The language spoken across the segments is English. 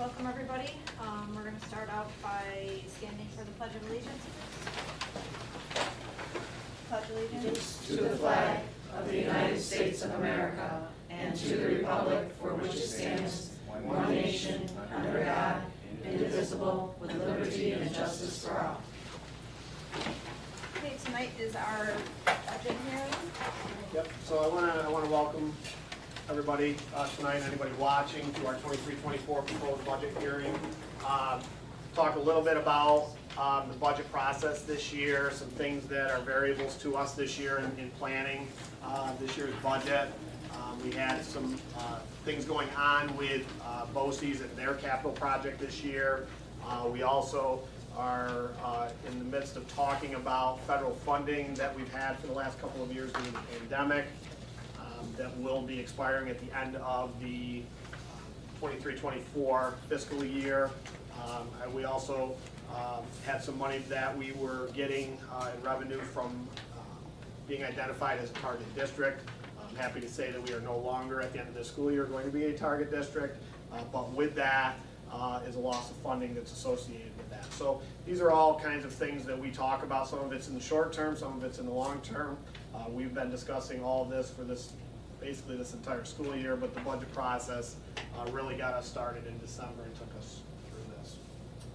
welcome everybody. We're going to start out by standing for the Pledge of Allegiance. Pledge allegiance to the flag of the United States of America and to the republic for which it stands, one nation, under God, indivisible, with liberty and justice for all. Okay, tonight is our budget hearing. Yep, so I want to welcome everybody tonight, anybody watching, to our 23-24 proposed budget hearing. Talk a little bit about the budget process this year, some things that are variables to us this year in planning this year's budget. We had some things going on with BOCES and their capital project this year. We also are in the midst of talking about federal funding that we've had for the last couple of years due to the pandemic. That will be expiring at the end of the 23-24 fiscal year. We also had some money that we were getting in revenue from being identified as a target district. I'm happy to say that we are no longer at the end of this school year going to be a target district, but with that is a loss of funding that's associated with that. So these are all kinds of things that we talk about. Some of it's in the short term, some of it's in the long term. We've been discussing all of this for basically this entire school year, but the budget process really got us started in December and took us through this.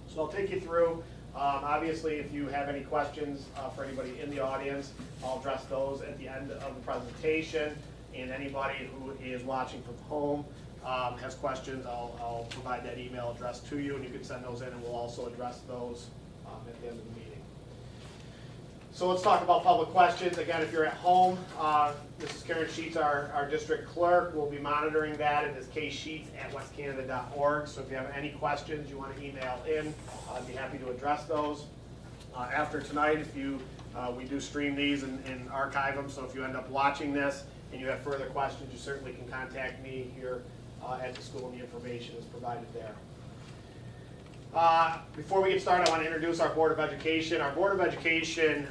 So I'll take you through. Obviously, if you have any questions for anybody in the audience, I'll address those at the end of the presentation. And anybody who is watching from home has questions, I'll provide that email address to you, and you can send those in, and we'll also address those at the end of the meeting. So let's talk about public questions. Again, if you're at home, Mrs. Karen Sheets, our district clerk, will be monitoring that. It is ksheets@westcanada.org. So if you have any questions you want to email in, I'd be happy to address those. After tonight, we do stream these and archive them. So if you end up watching this and you have further questions, you certainly can contact me here at the school, and the information is provided there. Before we get started, I want to introduce our Board of Education. Our Board of Education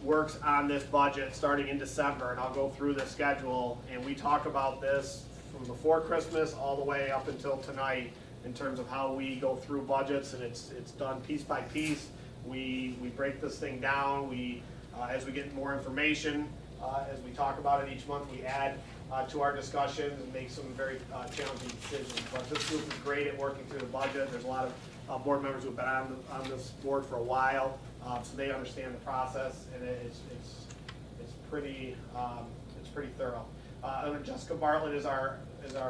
works on this budget starting in December, and I'll go through the schedule, and we talk about this from before Christmas all the way up until tonight in terms of how we go through budgets, and it's done piece by piece. We break this thing down. As we get more information, as we talk about it each month, we add to our discussions and make some very challenging decisions. But this group is great at working through the budget. There's a lot of board members who have been on this board for a while, so they understand the process, and it's pretty thorough. Jessica Bartlett is our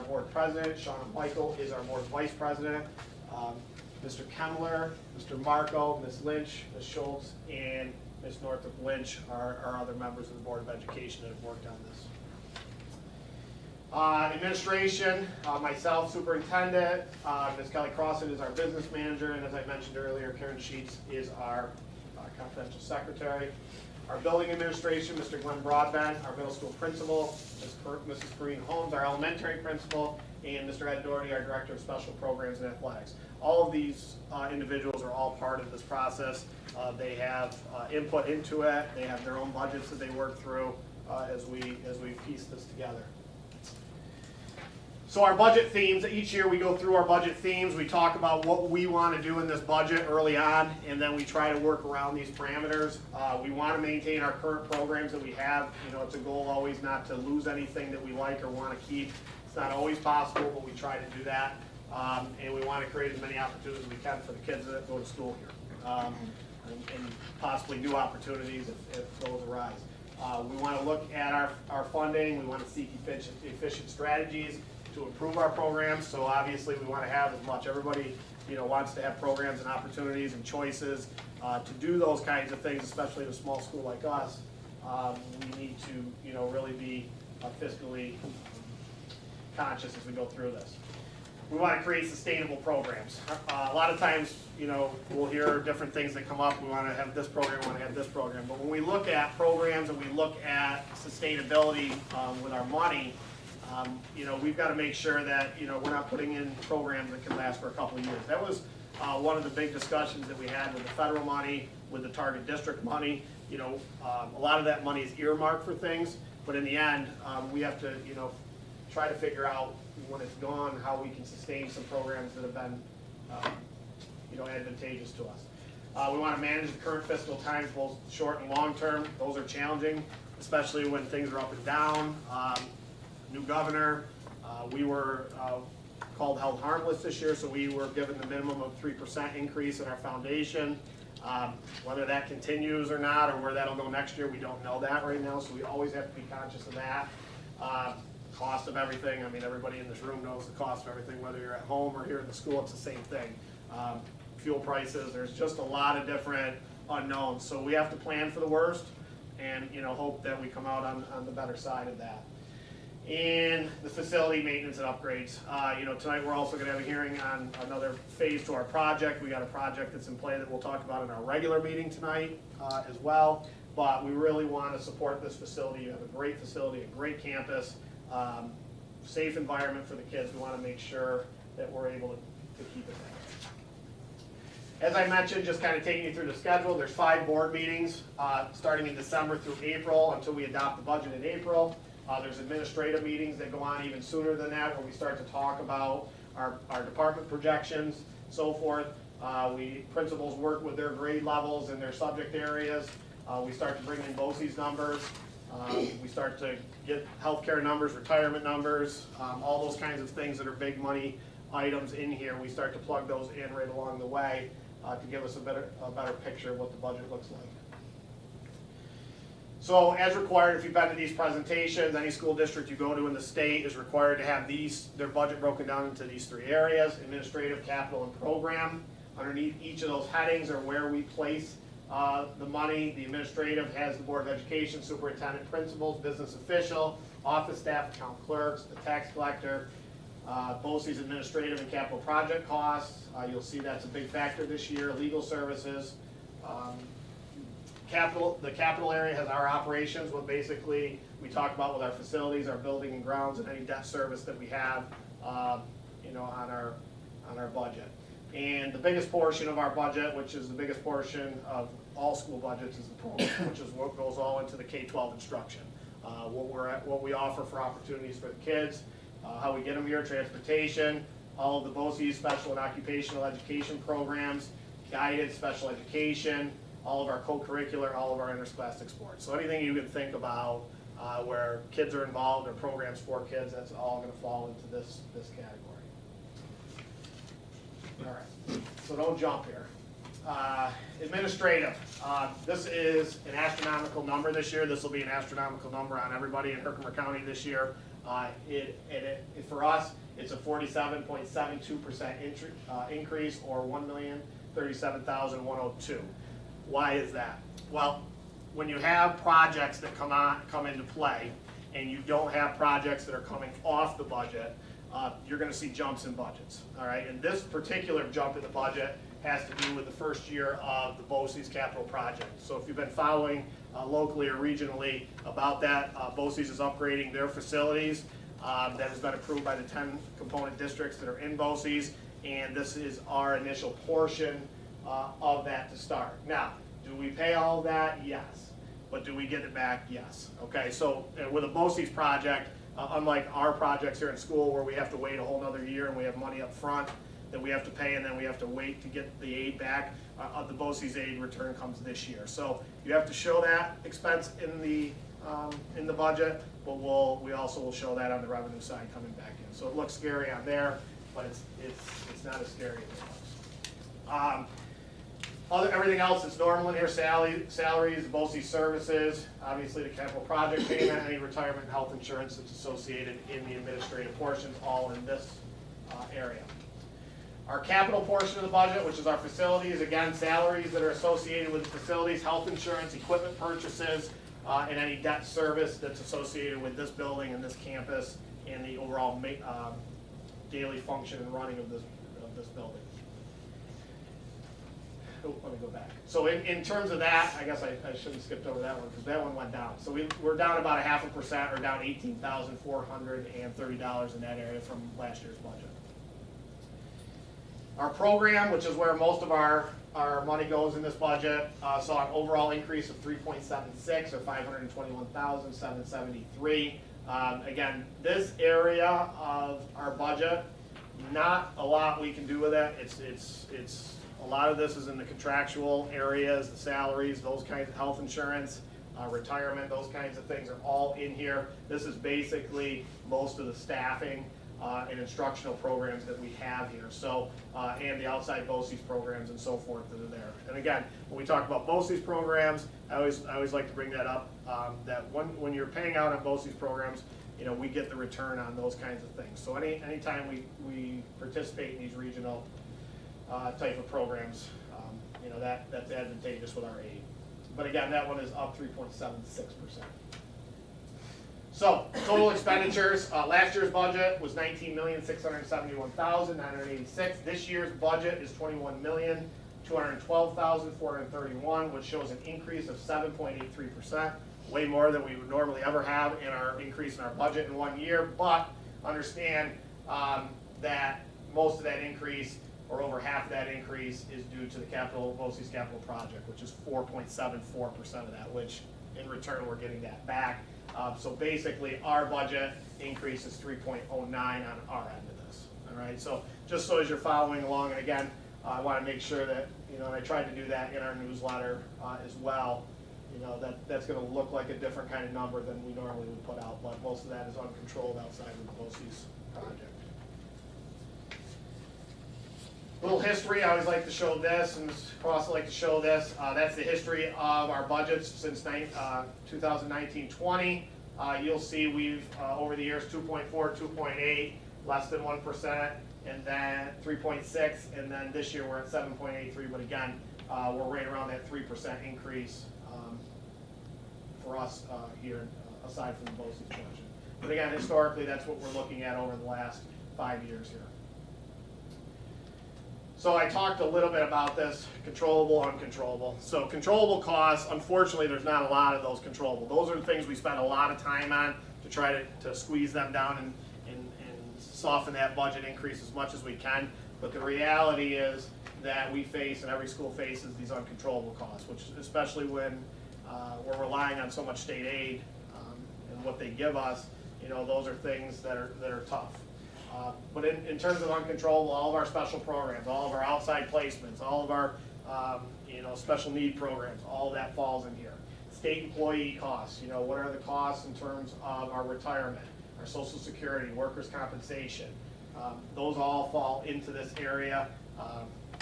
board president. Shauna Michael is our board vice president. Mr. Kemmler, Mr. Marco, Ms. Lynch, Ms. Schultz, and Ms. Northrop Lynch are other members of the Board of Education that have worked on this. Administration, myself, superintendent, Ms. Kelly Crossan is our business manager, and as I mentioned earlier, Karen Sheets is our confidential secretary. Our building administration, Mr. Glenn Broadbent, our middle school principal, Mrs. Corrine Holmes, our elementary principal, and Mr. Ed Doherty, our director of special programs and athletics. All of these individuals are all part of this process. They have input into it. They have their own budgets that they work through as we piece this together. So our budget themes, each year we go through our budget themes. We talk about what we want to do in this budget early on, and then we try to work around these parameters. We want to maintain our current programs that we have. You know, it's a goal always not to lose anything that we like or want to keep. It's not always possible, but we try to do that. And we want to create as many opportunities as we can for the kids that go to school here. And possibly new opportunities if those arise. We want to look at our funding. We want to seek efficient strategies to improve our programs. So obviously we want to have as much. Everybody, wants to have programs and opportunities and choices to do those kinds of things, especially in a small school like us. We need to, really be fiscally conscious as we go through this. We want to create sustainable programs. A lot of times, we'll hear different things that come up. We want to have this program, we want to have this program. But when we look at programs and we look at sustainability with our money, we've got to make sure that, we're not putting in programs that can last for a couple of years. That was one of the big discussions that we had with the federal money, with the target district money. A lot of that money is earmarked for things, but in the end, we have to, try to figure out when it's gone, how we can sustain some programs that have been, advantageous to us. We want to manage the current fiscal times, both short and long term. Those are challenging, especially when things are up and down. New governor, we were held harmless this year, so we were given the minimum of 3% increase in our foundation. Whether that continues or not, or where that'll go next year, we don't know that right now, so we always have to be conscious of that. Cost of everything, I mean, everybody in this room knows the cost of everything, whether you're at home or here in the school, it's the same thing. Fuel prices, there's just a lot of different unknowns, so we have to plan for the worst and hope that we come out on the better side of that. And the facility maintenance and upgrades. Tonight we're also going to have a hearing on another phase to our project. We got a project that's in play that we'll talk about in our regular meeting tonight as well. But we really want to support this facility. You have a great facility, a great campus, safe environment for the kids. We want to make sure that we're able to keep it there. As I mentioned, just kind of taking you through the schedule, there's 5 board meetings starting in December through April until we adopt the budget in April. There's administrative meetings that go on even sooner than that, where we start to talk about our department projections, so forth. Principals work with their grade levels and their subject areas. We start to bring in BOCES numbers. We start to get healthcare numbers, retirement numbers, all those kinds of things that are big money items in here. We start to plug those in right along the way to give us a better picture of what the budget looks like. So as required, if you've been to these presentations, any school district you go to in the state is required to have their budget broken down into these 3 areas: administrative, capital, and program. Underneath each of those headings are where we place the money. The administrative has the Board of Education, superintendent, principals, business official, office staff, account clerks, the tax collector, BOCES administrative and capital project costs. You'll see that's a big factor this year. Legal services. The capital area has our operations, what basically we talk about with our facilities, our building and grounds, and any debt service that we have, on our budget. And the biggest portion of our budget, which is the biggest portion of all school budgets, is the program, which is what goes all into the K-12 instruction. What we offer for opportunities for the kids, how we get them here, transportation, all of the BOCES special and occupational education programs, guided special education, all of our co-curricular, all of our interscholastic sports. So anything you can think about where kids are involved or programs for kids, that's all going to fall into this category. All right, so don't jump here. Administrative. This is an astronomical number this year. This will be an astronomical number on everybody in Herkimer County this year. For us, it's a 47.72% increase, or $1,037,102. Why is that? Well, when you have projects that come into play, and you don't have projects that are coming off the budget, you're going to see jumps in budgets. All right, and this particular jump in the budget has to do with the first year of the BOCES capital project. So if you've been following locally or regionally about that, BOCES is upgrading their facilities. That has been approved by the 10 component districts that are in BOCES, and this is our initial portion of that to start. Now, do we pay all of that? Yes. But do we get it back? Yes. Okay, so with a BOCES project, unlike our projects here in school where we have to wait a whole nother year and we have money up front that we have to pay and then we have to wait to get the aid back, the BOCES aid return comes this year. So you have to show that expense in the budget, but we also will show that on the revenue side coming back in. So it looks scary on there, but it's not as scary as it looks. Everything else is normal in here: salaries, BOCES services, obviously the capital project payment, any retirement and health insurance that's associated in the administrative portions, all in this area. Our capital portion of the budget, which is our facilities, again, salaries that are associated with the facilities, health insurance, equipment purchases, and any debt service that's associated with this building and this campus and the overall daily function and running of this building. Oh, let me go back. So in terms of that, I guess I shouldn't have skipped over that one because that one went down. So we're down about 0.5%, or down $18,430 in that area from last year's budget. Our program, which is where most of our money goes in this budget, saw an overall increase of 3.76, or $521,773. Again, this area of our budget, not a lot we can do with it. It's a lot of this is in the contractual areas, the salaries, those kinds of health insurance, retirement, those kinds of things are all in here. This is basically most of the staffing and instructional programs that we have here. So, and the outside BOCES programs and so forth that are there. And again, when we talk about BOCES programs, I always like to bring that up, that when you're paying out on BOCES programs, you know, we get the return on those kinds of things. So anytime we participate in these regional type of programs, you know, that's advantageous with our aid. But again, that one is up 3.76%. So, total expenditures, last year's budget was $19,671,986. This year's budget is $21,212,431, which shows an increase of 7.83%, way more than we would normally ever have in our increase in our budget in 1 year. But understand that most of that increase, or over half of that increase, is due to the BOCES capital project, which is 4.74% of that, which in return we're getting that back. So basically, our budget increase is 3.09 on our end of this. All right. So just so as you're following along, and again, I want to make sure that, you know, and I tried to do that in our newsletter as well. You know, that's going to look like a different kind of number than we normally would put out, but most of that is uncontrolled outside of the BOCES project. Little history, I always like to show this, and I also like to show this. That's the history of our budgets since 2019-20. You'll see we've, over the years, 2.4, 2.8, less than 1%, and then 3.6, and then this year we're at 7.83, but again, we're right around that 3% increase for us here, aside from the BOCES budget. But again, historically, that's what we're looking at over the last 5 years here. So I talked a little bit about this, controllable, uncontrollable. So controllable costs, unfortunately, there's not a lot of those controllable. Those are the things we spend a lot of time on to try to squeeze them down and soften that budget increase as much as we can. But the reality is that we face, and every school faces, these uncontrollable costs, which especially when we're relying on so much state aid and what they give us, you know, those are things that are tough. But in terms of uncontrollable, all of our special programs, all of our outside placements, all of our you know, special need programs, all of that falls in here. State employee costs, you know, what are the costs in terms of our retirement, our Social Security, workers' compensation, those all fall into this area.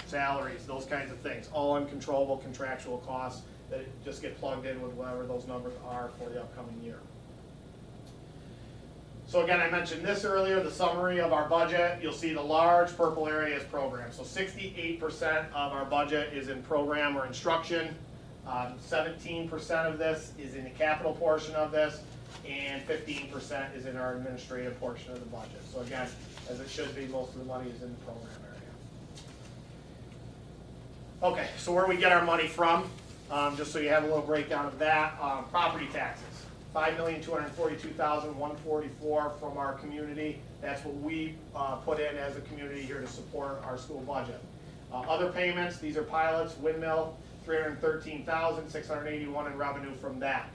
Salaries, those kinds of things, all uncontrollable contractual costs that just get plugged in with whatever those numbers are for the upcoming year. So again, I mentioned this earlier, the summary of our budget. You'll see the large purple area is program. So 68% of our budget is in program or instruction. 17% of this is in the capital portion of this, and 15% is in our administrative portion of the budget. So again, as it should be, most of the money is in the program area. Okay, so where we get our money from, just so you have a little breakdown of that, property taxes. $5,242,144 from our community. That's what we put in as a community here to support our school budget. Other payments, these are pilots, windmill, $313,681 in revenue from that.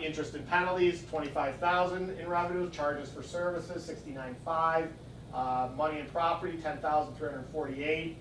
Interest and penalties, $25,000 in revenue. Charges for services, $69,500. Money and property, $10,348.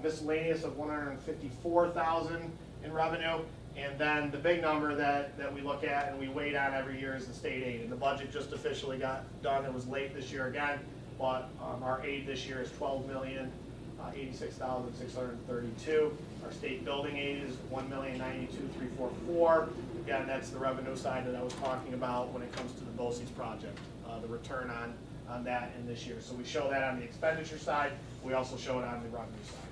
Miscellaneous of $154,000 in revenue. And then the big number that we look at and we wait on every year is the state aid. And the budget just officially got done. It was late this year again, but our aid this year is $12,086,632. Our state building aid is $1,092,344. Again, that's the revenue side that I was talking about when it comes to the BOCES project, the return on that in this year. So we show that on the expenditure side. We also show it on the revenue side.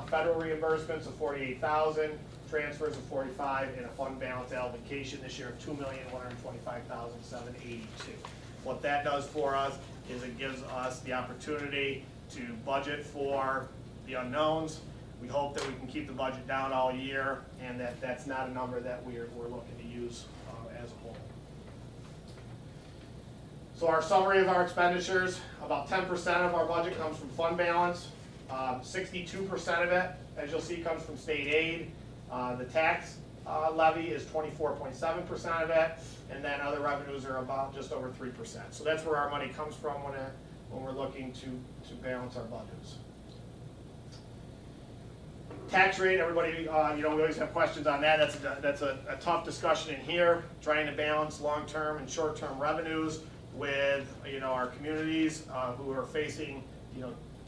Federal reimbursements of $48,000. Transfers of $45,000, and a fund balance allocation this year of $2,125,782. What that does for us is it gives us the opportunity to budget for the unknowns. We hope that we can keep the budget down all year, and that's not a number that we're looking to use as a whole. So our summary of our expenditures, about 10% of our budget comes from fund balance. 62% of it, as you'll see, comes from state aid. The tax levy is 24.7% of it, and then other revenues are about just over 3%. So that's where our money comes from when we're looking to balance our budgets. Tax rate, everybody, we always have questions on that. That's a tough discussion in here, trying to balance long-term and short-term revenues with, our communities who are facing,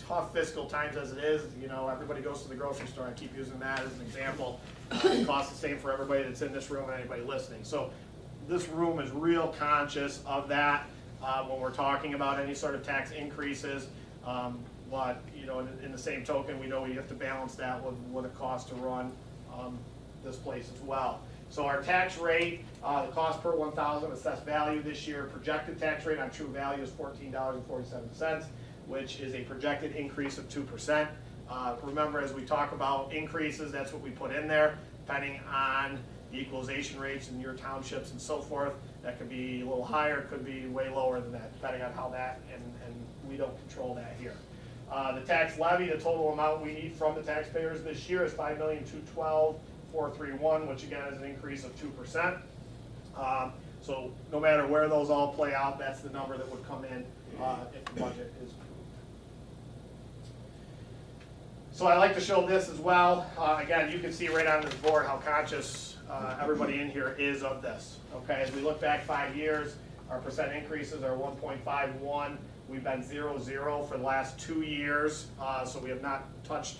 tough fiscal times as it is. Everybody goes to the grocery store. I keep using that as an example. It costs the same for everybody that's in this room and anybody listening. So this room is real conscious of that when we're talking about any sort of tax increases. But, in the same token, we know we have to balance that with what it costs to run this place as well. So our tax rate, the cost per 1,000 assessed value this year, projected tax rate on true value is $14.47, which is a projected increase of 2%. Remember, as we talk about increases, that's what we put in there, depending on the equalization rates in your townships and so forth. That could be a little higher, could be way lower than that, depending on how that, and we don't control that here. The tax levy, the total amount we need from the taxpayers this year is $5,212,431, which again is an increase of 2%. So no matter where those all play out, that's the number that would come in if the budget is approved. So I like to show this as well. Again, you can see right on this board how conscious everybody in here is of this. Okay, as we look back 5 years, our percent increases are 1.51. We've been 0-0 for the last 2 years, so we have not touched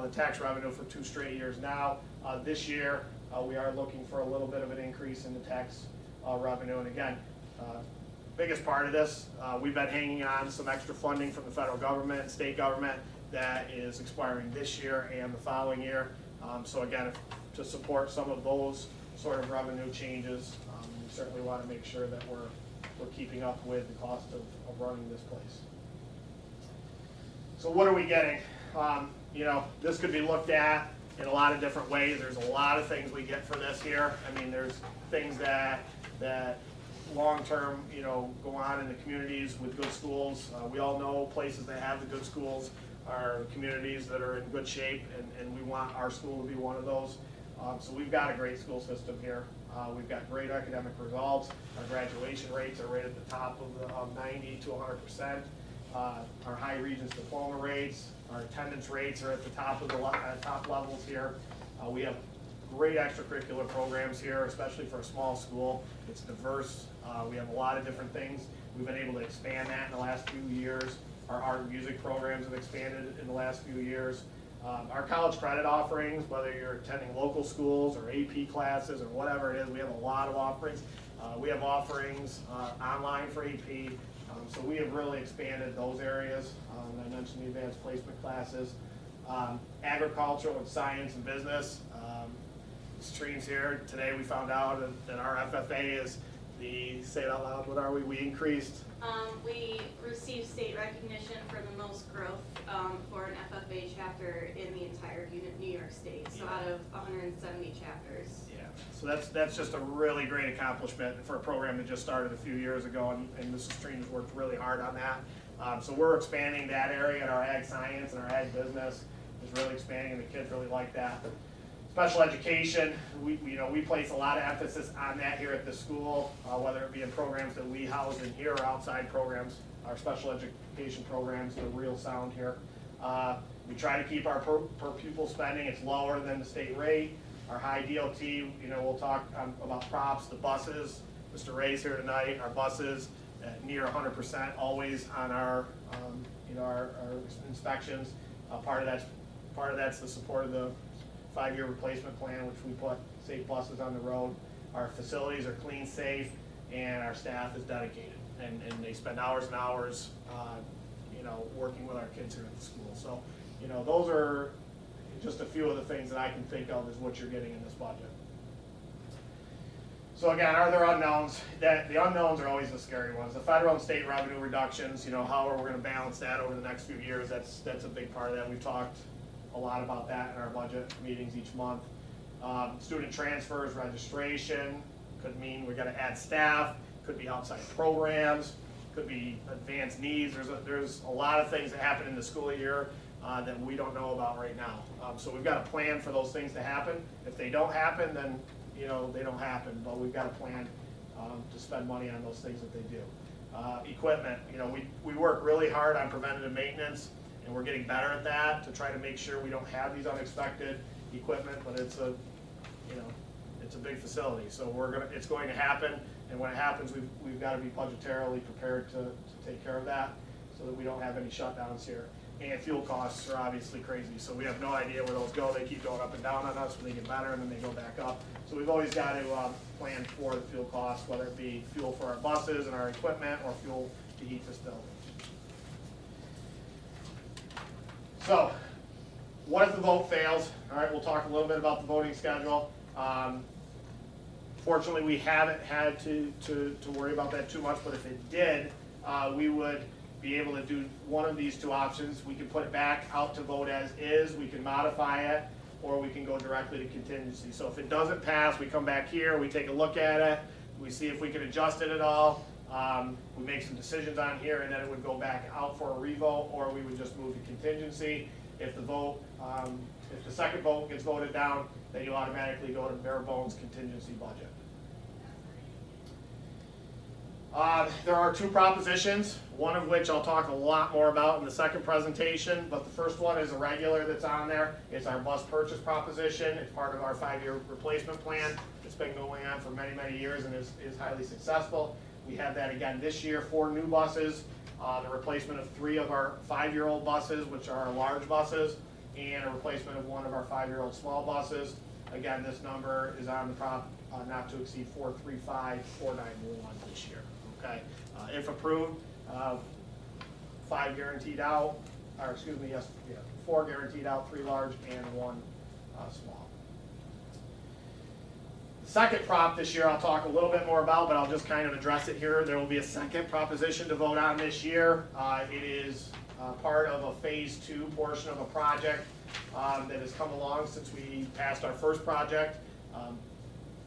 the tax revenue for 2 straight years now. This year, we are looking for a little bit of an increase in the tax revenue. And again, biggest part of this, we've been hanging on some extra funding from the federal government and state government that is expiring this year and the following year. So again, to support some of those sort of revenue changes, we certainly want to make sure that we're keeping up with the cost of running this place. So what are we getting? This could be looked at in a lot of different ways. There's a lot of things we get for this here. I mean, there's things that long-term, go on in the communities with good schools. We all know places that have the good schools are communities that are in good shape, and we want our school to be one of those. So we've got a great school system here. We've got great academic results. Our graduation rates are right at the top of 90 to 100%. Our high Regents diploma rates, our attendance rates are at the top of the top levels here. We have great extracurricular programs here, especially for a small school. It's diverse. We have a lot of different things. We've been able to expand that in the last few years. Our art and music programs have expanded in the last few years. Our college credit offerings, whether you're attending local schools or AP classes or whatever it is, we have a lot of offerings. We have offerings online for AP, so we have really expanded those areas. I mentioned the advanced placement classes. Agricultural and science and business. Streams here, today we found out that our FFA is say it out loud, what are we? We increased. We received state recognition for the most growth for an FFA chapter in the entire New York State, so out of 170 chapters. Yeah, so that's just a really great accomplishment for a program that just started a few years ago, and Mrs. Streams worked really hard on that. So we're expanding that area, and our ag science and our ag business is really expanding, and the kids really like that. Special education, we place a lot of emphasis on that here at the school, whether it be in programs that we house in here or outside programs. Our special education programs are real sound here. We try to keep our per pupil spending, it's lower than the state rate. Our high DOT, we'll talk about props, the buses. Mr. Ray's here tonight, our buses at near 100%, always on our inspections. Part of that's the support of the 5-year replacement plan, which we put safe buses on the road. Our facilities are clean, safe, and our staff is dedicated, and they spend hours and hours, working with our kids here at the school. So, those are just a few of the things that I can think of as what you're getting in this budget. So again, are there unknowns? The unknowns are always the scary ones. The federal and state revenue reductions, how are we going to balance that over the next few years? That's a big part of that. We've talked a lot about that in our budget meetings each month. Student transfers, registration, could mean we got to add staff, could be outside programs, could be advanced needs. There's a lot of things that happen in the school year that we don't know about right now. So we've got a plan for those things to happen. If they don't happen, then, you know, they don't happen, but we've got a plan to spend money on those things that they do. Equipment, you know, we work really hard on preventative maintenance, and we're getting better at that to try to make sure we don't have these unexpected equipment, but it's a, you know, it's a big facility, so it's going to happen, and when it happens, we've got to be budgetarily prepared to take care of that, so that we don't have any shutdowns here. And fuel costs are obviously crazy, so we have no idea where those go. They keep going up and down on us when they get better, and then they go back up. So we've always got to plan for the fuel costs, whether it be fuel for our buses and our equipment, or fuel to heat this building. So, what if the vote fails? All right, we'll talk a little bit about the voting schedule. Fortunately, we haven't had to worry about that too much, but if it did, we would be able to do one of these two options. We can put it back out to vote as is, we can modify it, or we can go directly to contingency. So if it doesn't pass, we come back here, we take a look at it, we see if we can adjust it at all, we make some decisions on here, and then it would go back out for a revote, or we would just move to contingency. If the vote, if the second vote gets voted down, then you automatically go to bare bones contingency budget. There are two propositions, one of which I'll talk a lot more about in the second presentation, but the first one is a regular that's on there. It's our bus purchase proposition. It's part of our 5-year replacement plan. It's been going on for many, many years and is highly successful. We have that again this year, 4 new buses, the replacement of 3 of our 5-year-old buses, which are our large buses, and a replacement of 1 of our 5-year-old small buses. Again, this number is on the prop not to exceed 435,491 this year. Okay, if approved, 5 guaranteed out, or excuse me, yes, yeah, 4 guaranteed out, 3 large and 1 small. The second prop this year I'll talk a little bit more about, but I'll just kind of address it here. There will be a second proposition to vote on this year. It is part of a phase 2 portion of a project that has come along since we passed our first project.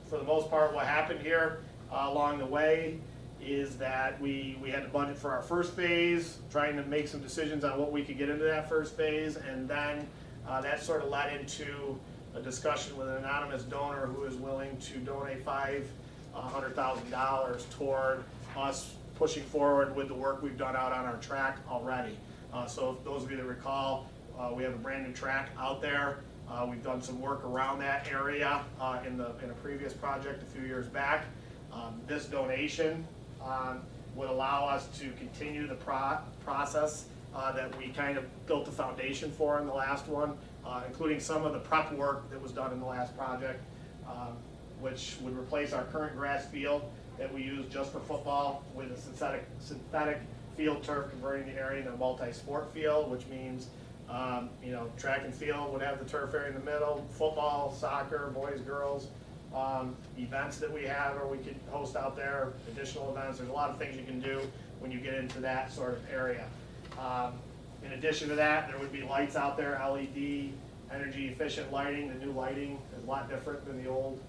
For the most part, what happened here along the way is that we had to budget for our first phase, trying to make some decisions on what we could get into that first phase, and then that sort of led into a discussion with an anonymous donor who is willing to donate $500,000 toward us pushing forward with the work we've done out on our track already. So if those of you that recall, we have a brand new track out there. We've done some work around that area in a previous project a few years back. This donation would allow us to continue the process that we kind of built the foundation for in the last one, including some of the prep work that was done in the last project, which would replace our current grass field that we use just for football with a synthetic field turf, converting the area into a multi-sport field, which means you know, track and field would have the turf area in the middle, football, soccer, boys, girls, events that we have or we could host out there, additional events. There's a lot of things you can do when you get into that sort of area. In addition to that, there would be lights out there, LED, energy efficient lighting. The new lighting is a lot different than the old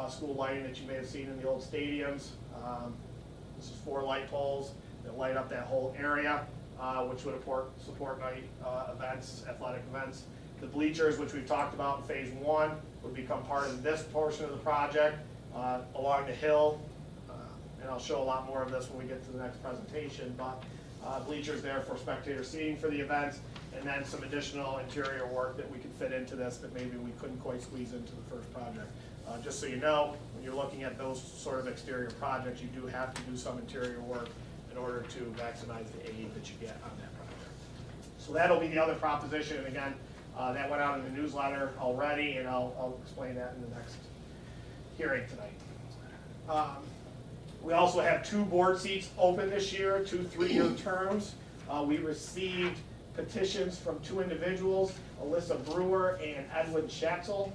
school lighting that you may have seen in the old stadiums. This is 4 light poles that light up that whole area, which would support night events, athletic events. The bleachers, which we've talked about in phase 1, would become part of this portion of the project along the hill. And I'll show a lot more of this when we get to the next presentation, but bleachers there for spectator seating for the events, and then some additional interior work that we could fit into this that maybe we couldn't quite squeeze into the first project. Just so you know, when you're looking at those sort of exterior projects, you do have to do some interior work in order to maximize the aid that you get on that project. So that'll be the other proposition, and again, that went out in the newsletter already, and I'll explain that in the next hearing tonight. We also have 2 board seats open this year, 2 3-year terms. We received petitions from 2 individuals, Alyssa Brewer and Edwin Schatzel.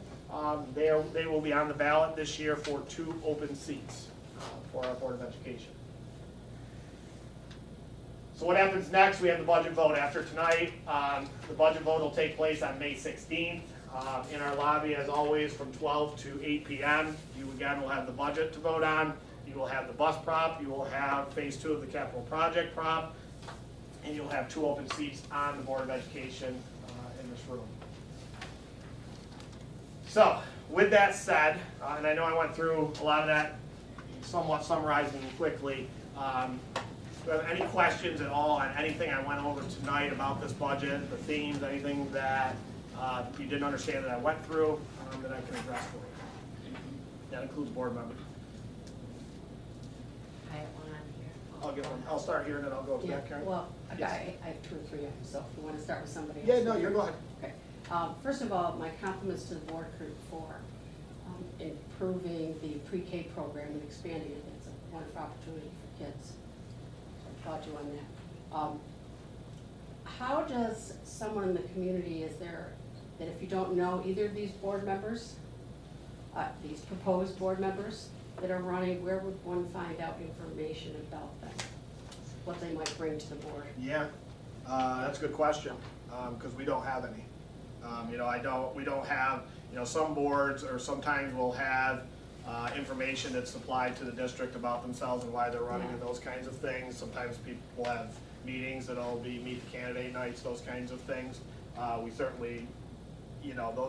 They will be on the ballot this year for 2 open seats for our Board of Education. So what happens next? We have the budget vote after tonight. The budget vote will take place on May 16th in our lobby, as always, from 12 to 8 p.m. You again will have the budget to vote on. You will have the bus prop. You will have phase 2 of the capital project prop, and you'll have 2 open seats on the Board of Education this room. So, with that said, and I know I went through a lot of that, somewhat summarizing quickly, if you have any questions at all on anything I went over tonight about this budget, the themes, anything that you didn't understand that I went through, that I can address for you. That includes board members. I have one on here. I'll get one. I'll start here and then I'll go to Yeah, that, Karen. well, Yes. I have 2 or 3 of them, so if you want to start with somebody else. Yeah, no, you're go ahead. Okay. First of all, my compliments to the board crew for improving the pre-K program and expanding it. It's a wonderful opportunity for kids. So I applaud you on that. How does someone in the community, is there, that if you don't know either of these board members, these proposed board members that are running, where would one find out information about them? What they might bring to the board? Yeah, that's a good question, because we don't have any. We don't have, some boards or sometimes will have information that's supplied to the district about themselves and why they're running and those kinds of things. Sometimes people have meetings that'll be meet the candidate nights, those kinds of things. We certainly,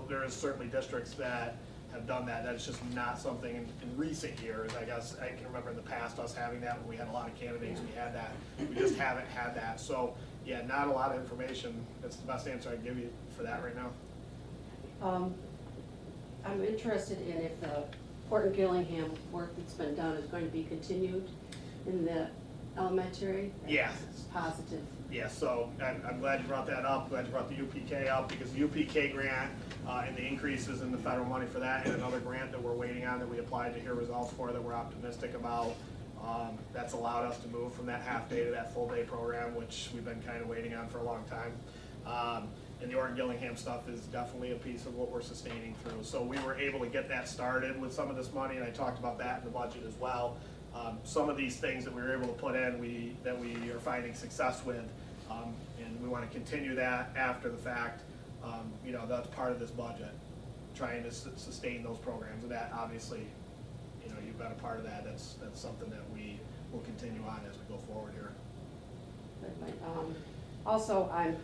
there's certainly districts that have done that. That's just not something in recent years. I guess I can remember in the past us having that when we had a lot of candidates, we had that. We just haven't had that. So yeah, not a lot of information. That's the best answer I can give you for that right now. I'm interested in if the Horton Gillingham work that's been done is going to be continued in the elementary. Yeah. It's positive. Yeah, so I'm glad you brought that up, glad you brought the UPK up, because the UPK grant and the increases in the federal money for that, and another grant that we're waiting on that we applied to hear results for that we're optimistic about, that's allowed us to move from that half-day to that full-day program, which we've been kind of waiting on for a long time. And the Horton Gillingham stuff is definitely a piece of what we're sustaining through. So we were able to get that started with some of this money, and I talked about that in the budget as well. Some of these things that we were able to put in, that we are finding success with, and we want to continue that after the fact. That's part of this budget, trying to sustain those programs, and that obviously, you've been a part of that. That's something that we will continue on as we go forward here. Also, I'm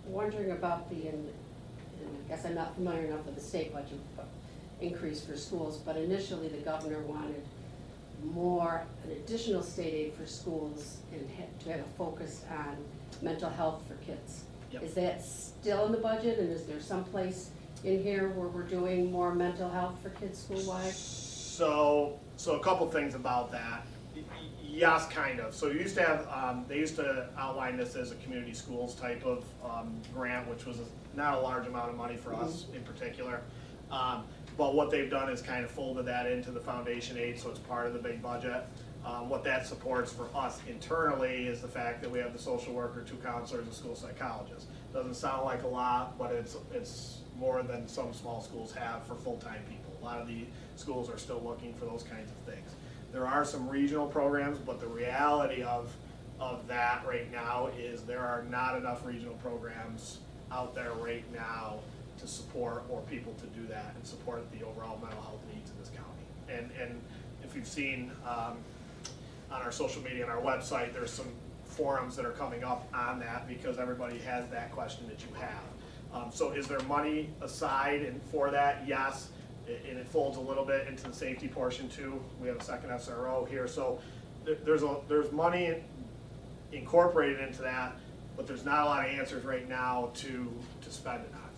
wondering about and I guess I'm not familiar enough with the state budget increase for schools, but initially the governor wanted an additional state aid for schools and to have a focus on mental health for kids. Yep. Is that still in the budget, and is there some place in here where we're doing more mental health for kids school-wide? So a couple things about that. Yes, kind of. So you used to have, they used to outline this as a community schools type of grant, which was not a large amount of money for us in particular. But what they've done is kind of folded that into the foundation aid, so it's part of the big budget. What that supports for us internally is the fact that we have the social worker, 2 counselors, and school psychologists. Doesn't sound like a lot, but it's more than some small schools have for full-time people. A lot of the schools are still looking for those kinds of things. There are some regional programs, but the reality of that right now is there are not enough regional programs out there right now to support or people to do that and support the overall mental health needs in this county. And if you've seen on our social media and our website, there's some forums that are coming up on that because everybody has that question that you have. So is there money aside and for that? Yes. And it folds a little bit into the safety portion too. We have a second SRO here, so there's money incorporated into that, but there's not a lot of answers right now to spend it on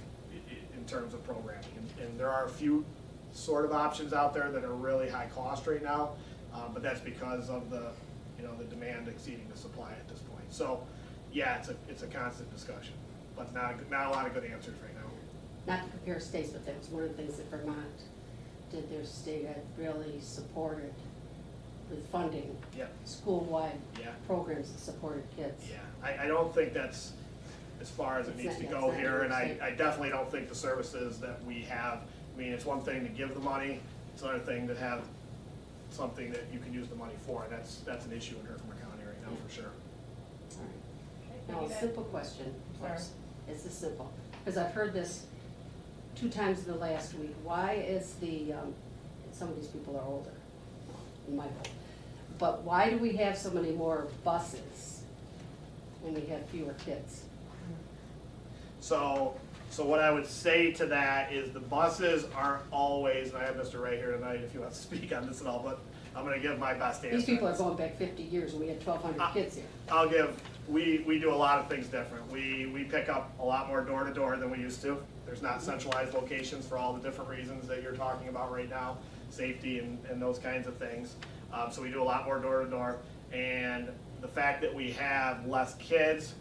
in terms of programming. And there are a few sort of options out there that are really high cost right now, but that's because of the demand exceeding the supply at this point. So yeah, it's a constant discussion, but not a lot of good answers right now. Not to compare states, but that was one of the things that Vermont did. Their state had really supported with funding school-wide programs that supported kids. Yeah, I don't think that's as far as it needs to go here, and I definitely don't think the services that we have, I mean, it's one thing to give the money, it's another thing to have something that you can use the money for, and that's an issue in Herkimer County right now for sure. All right. Now, a simple question. It's this simple, because I've heard this 2 times in the last week. Why is some of these people are older, Michael, but why do we have so many more buses when we have fewer kids? So what I would say to that is the buses are always, and I have Mr. Ray here tonight if you want to speak on this at all, but I'm gonna give my best answer. These people are going back 50 years, and we had 1,200 kids here. We do a lot of things different. We pick up a lot more door to door than we used to. There's not centralized locations for all the different reasons that you're talking about right now, safety and those kinds of things. So we do a lot more door to door, and the fact that we have less kids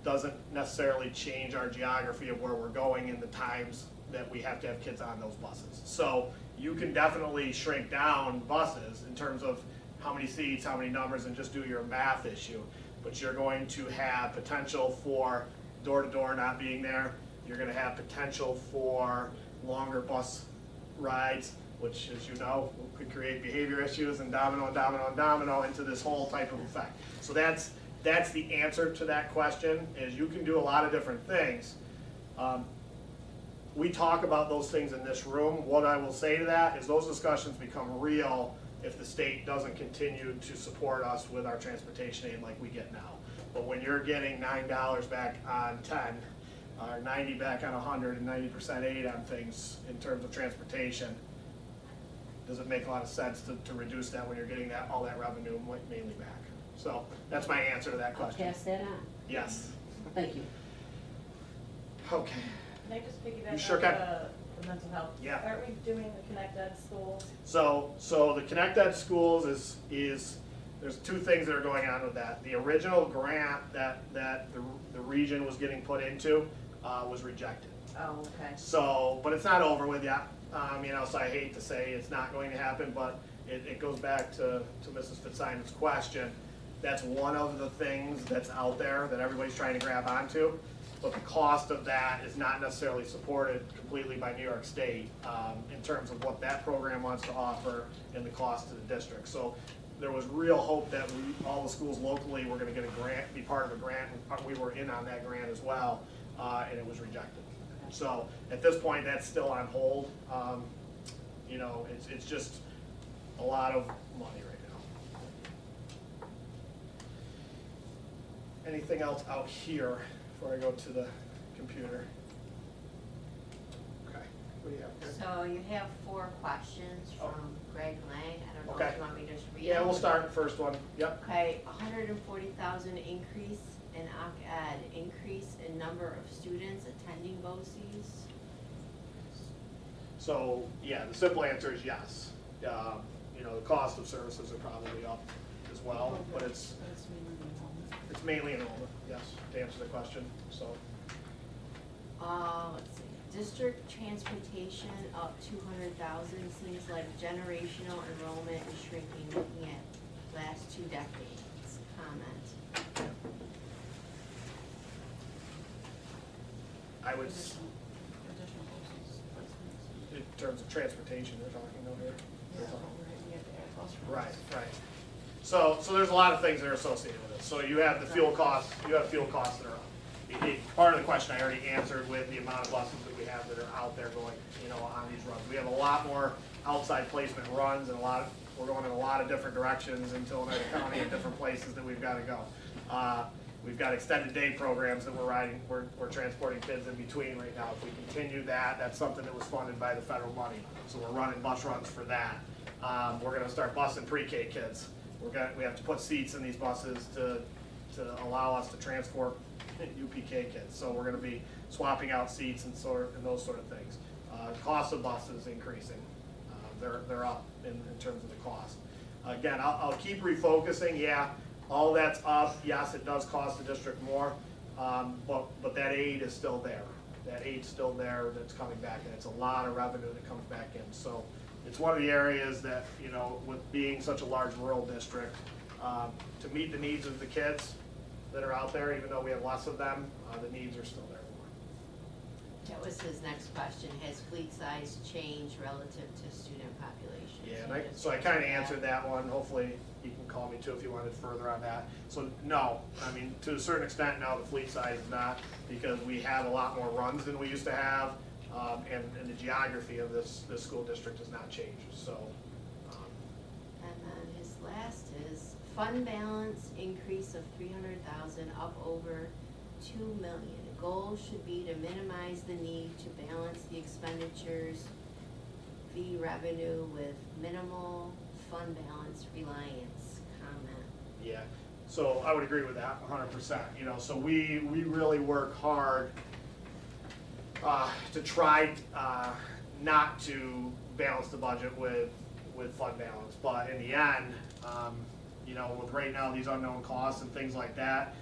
doesn't necessarily change our geography of where we're going in the times that we have to have kids on those buses. So you can definitely shrink down buses in terms of how many seats, how many numbers, and just do your math issue. But you're going to have potential for door-to-door not being there. You're gonna have potential for longer bus rides, which, as you know, could create behavior issues and domino and domino and domino into this whole type of effect. So that's the answer to that question, is you can do a lot of different things. We talk about those things in this room. What I will say to that is those discussions become real if the state doesn't continue to support us with our transportation aid like we get now. But when you're getting $9 back on 10, or 90 back on 100, and 90% aid on things in terms of transportation, does it make a lot of sense to reduce that when you're getting all that revenue mainly back? So that's my answer to that I'll question. pass that on. Yes. Thank you. Okay. Can I just You piggyback sure on can. the mental health? Yeah. Aren't we doing the Connect Ed schools? So the Connect Ed schools is there's two things that are going on with that. The original grant that the region was getting put into was rejected. Oh, okay. So, but it's not over with yet. So I hate to say it's not going to happen, but it goes back to Mrs. Fitzsimon's question. That's one of the things that's out there that everybody's trying to grab onto. But the cost of that is not necessarily supported completely by New York State in terms of what that program wants to offer and the cost to the district. So there was real hope that all the schools locally were gonna get a grant, be part of a grant, and we were in on that grant as well, and it was rejected. So at this point, that's still on hold. It's just a lot of money right now. Anything else out here before I go to the computer? Okay, what do you have here? So you have 4 questions from Greg Lang. I don't know Okay. if you want me to just read Yeah, them. we'll start the first one. Yep. Okay, 140,000 increase in OC-Ed, increase in number of students attending BOCES. So, yeah, the simple answer is yes. The cost of services are probably up as well, but it's mainly enrollment, yes, to answer the question, so. Let's see, district transportation up 200,000, seems like generational enrollment is shrinking, looking at last 2 decades. Comment. I would, in terms of transportation, we're talking over here. Right. So there's a lot of things that are associated with it. So you have the fuel costs, that are up. Part of the question I already answered with the amount of buses that we have that are out there going, on these runs. We have a lot more outside placement runs and we're going in a lot of different directions into Oneida County and different places that we've got to go. We've got extended day programs that we're transporting kids in between right now. If we continue that, that's something that was funded by the federal money. So we're running bus runs for that. We're gonna start busing pre-K kids. We have to put seats in these buses to allow us to transport UPK kids. So we're gonna be swapping out seats and those sort of things. Cost of buses increasing. They're up in terms of the cost. Again, I'll keep refocusing. Yeah, all that's up. Yes, it does cost the district more, but that aid is still there. That aid's still there that's coming back, and it's a lot of revenue that comes back in. So it's one of the areas that, with being such a large rural district, to meet the needs of the kids that are out there, even though we have less of them, the needs are still there. That was his next question. Has fleet size changed relative to student population? Yeah, and so I kind of answered that one. Hopefully you can call me too if you wanted further on that. So no, to a certain extent, no, the fleet size is not, because we have a lot more runs than we used to have, and the geography of this school district has not changed, so. And then his last is fund balance increase of 300,000 up over 2 million. The goal should be to minimize the need to balance the expenditures fee revenue with minimal fund balance reliance, comment. Yeah, so I would agree with that 100%. You know, so we really work hard to try not to balance the budget with fund balance, but in the end, you know, with right now these unknown costs and things like that,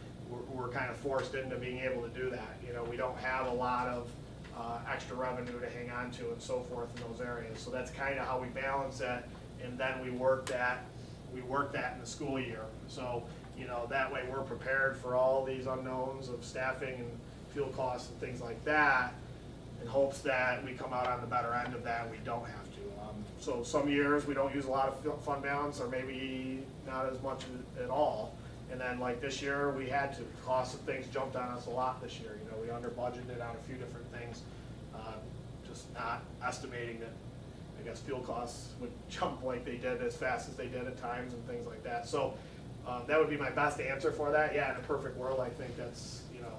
we're kind of forced into being able to do that. You know, we don't have a lot of extra revenue to hang on to and so forth in those areas. So that's kind of how we balance it, and then we work that in the school year. So, you know, that way we're prepared for all these unknowns of staffing and fuel costs and things like that, in hopes that we come out on the better end of that and we don't have to. So some years we don't use a lot of fund balance, or maybe not as much at all. And then like this year, we had to. Costs of things jumped on us a lot this year. You know, we under budgeted on a few different things, just not estimating that, I guess, fuel costs would jump like they did, as fast as they did at times, and things like that. So that would be my best answer for that. Yeah, in a perfect world, I think that's, you know,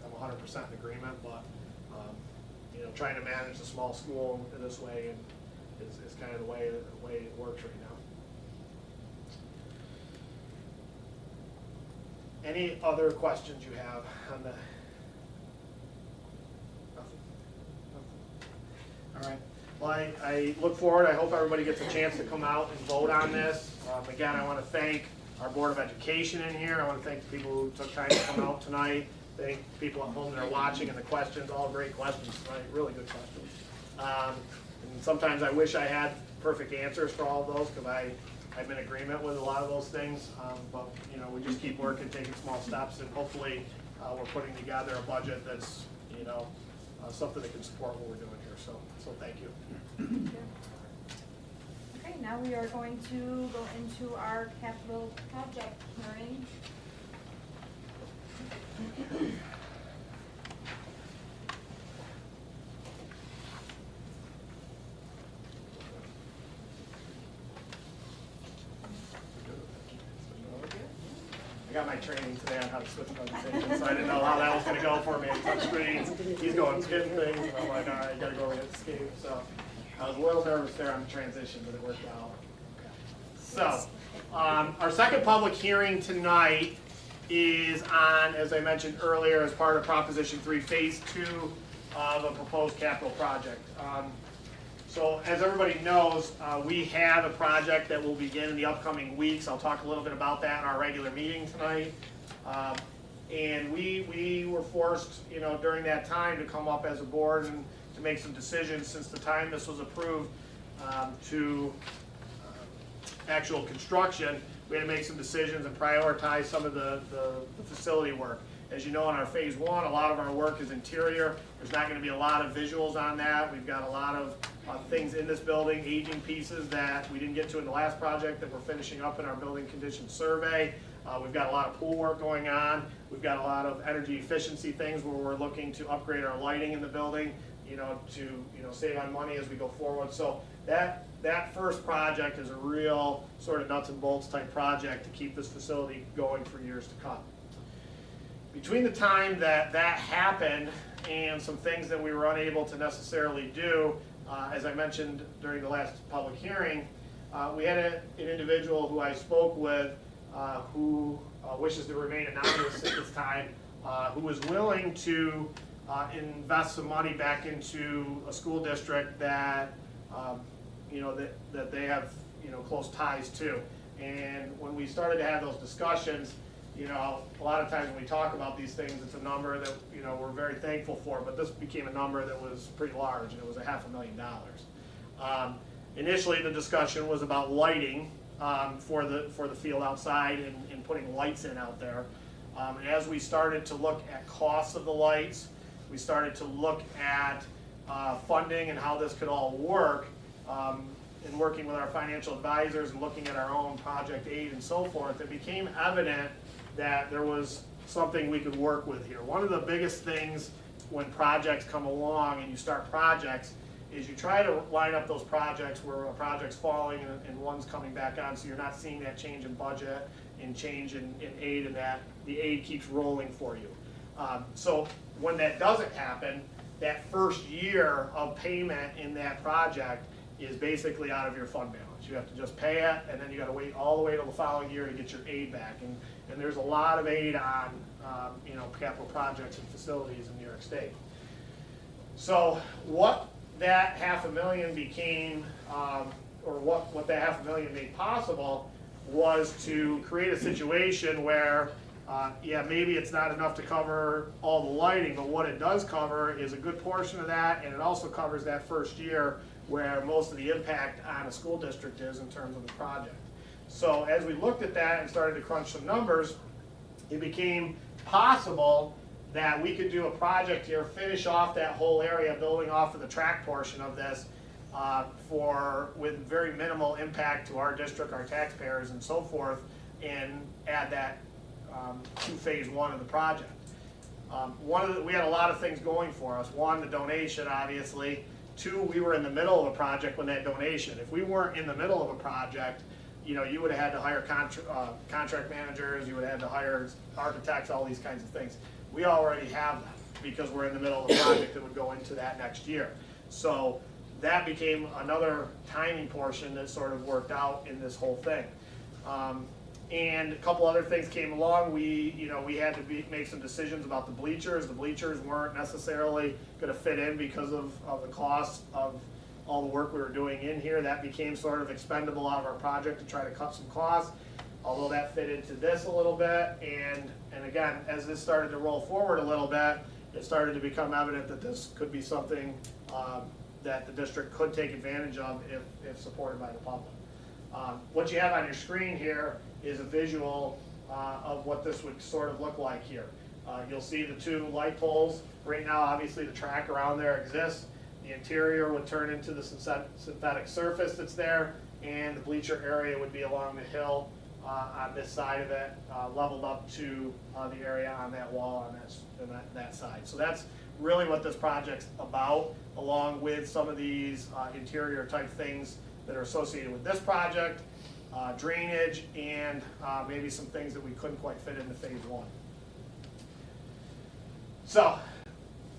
I'm 100% in agreement, but you know, trying to manage a small school in this way and is kind of the way it works right now. Any other questions you have on the? Nothing. All right. Well, I look forward. I hope everybody gets a chance to come out and vote on this. Again, I want to thank our Board of Education in here. I want to thank the people who took time to come out tonight. Thank people at home that are watching, and the questions, all great questions tonight, really good questions. And sometimes I wish I had perfect answers for all of those, because I'm in agreement with a lot of those things, but you know, we just keep working, taking small steps, and hopefully we're putting together a budget that's, you know, something that can support what we're doing here. So thank you. Okay, now we are going to go into our capital project hearing. I got my training today on how to switch presentations, so I didn't know how that was going to go for me. Touch screens, he's going hitting things, and I'm like, all right, got to go over and hit escape. So I was a little nervous there on the transition, but it worked out. Okay. So our second public hearing tonight is on, as I mentioned earlier, as part of Proposition 3, Phase 2 of a proposed capital project. So as everybody knows, we have a project that will begin in the upcoming weeks. I'll talk a little bit about that in our regular meeting tonight. And we were forced, you know, during that time to come up as a board and to make some decisions since the time this was approved to actual construction. We had to make some decisions and prioritize some of the facility work. As you know, in our Phase 1, a lot of our work is interior. There's not going to be a lot of visuals on that. We've got a lot of things in this building, aging pieces that we didn't get to in the last project that we're finishing up in our building condition survey. We've got a lot of pool work going on. We've got a lot of energy efficiency things where we're looking to upgrade our lighting in the building, you know, to, you know, save on money as we go forward. So that first project is a real sort of nuts and bolts type project to keep this facility going for years to come. Between the time that happened and some things that we were unable to necessarily do, as I mentioned during the last public hearing, we had an individual who I spoke with who wishes to remain anonymous at this time, who was willing to invest some money back into a school district that you know, that they have, you know, close ties to. And when we started to have those discussions, you know, a lot of times when we talk about these things, it's a number that, you know, we're very thankful for, but this became a number that was pretty large, and it was $500,000. Initially, the discussion was about lighting for the field outside and putting lights in out there. And as we started to look at costs of the lights, we started to look at funding and how this could all work, in working with our financial advisors and looking at our own project aid and so forth, it became evident that there was something we could work with here. One of the biggest things when projects come along and you start projects is you try to line up those projects where a project's falling and one's coming back on, so you're not seeing that change in budget and change in aid, and that the aid keeps rolling for you. So when that doesn't happen, that first year of payment in that project is basically out of your fund balance. You have to just pay it, and then you gotta wait all the way till the following year to get your aid back. And there's a lot of aid on, capital projects and facilities in New York State. So what that $500,000 became, or what that $500,000 made possible, was to create a situation where, maybe it's not enough to cover all the lighting, but what it does cover is a good portion of that, and it also covers that first year where most of the impact on a school district is in terms of the project. So as we looked at that and started to crunch some numbers, it became possible that we could do a project here, finish off that whole area, building off of the track portion of this, with very minimal impact to our district, our taxpayers, and so forth, and add that to phase one of the project. We had a lot of things going for us. One, the donation, obviously. Two, we were in the middle of a project when that donation. If we weren't in the middle of a project, you would have had to hire contract managers, you would have had to hire architects, all these kinds of things. We already have that because we're in the middle of a project that would go into that next year. So that became another timing portion that sort of worked out in this whole thing. And a couple other things came along. We had to make some decisions about the bleachers. The bleachers weren't necessarily going to fit in because of the cost of all the work we were doing in here. That became sort of expendable out of our project to try to cut some costs, although that fit into this a little bit. And again, as this started to roll forward a little bit, it started to become evident that this could be something that the district could take advantage of if supported by the public. What you have on your screen here is a visual of what this would sort of look like here. You'll see the two light poles. Right now, obviously, the track around there exists. The interior would turn into the synthetic surface that's there, and the bleacher area would be along the hill on this side of it, leveled up to the area on that wall on that side. So that's really what this project's about, along with some of these interior type things that are associated with this project, drainage, and maybe some things that we couldn't quite fit into phase one. So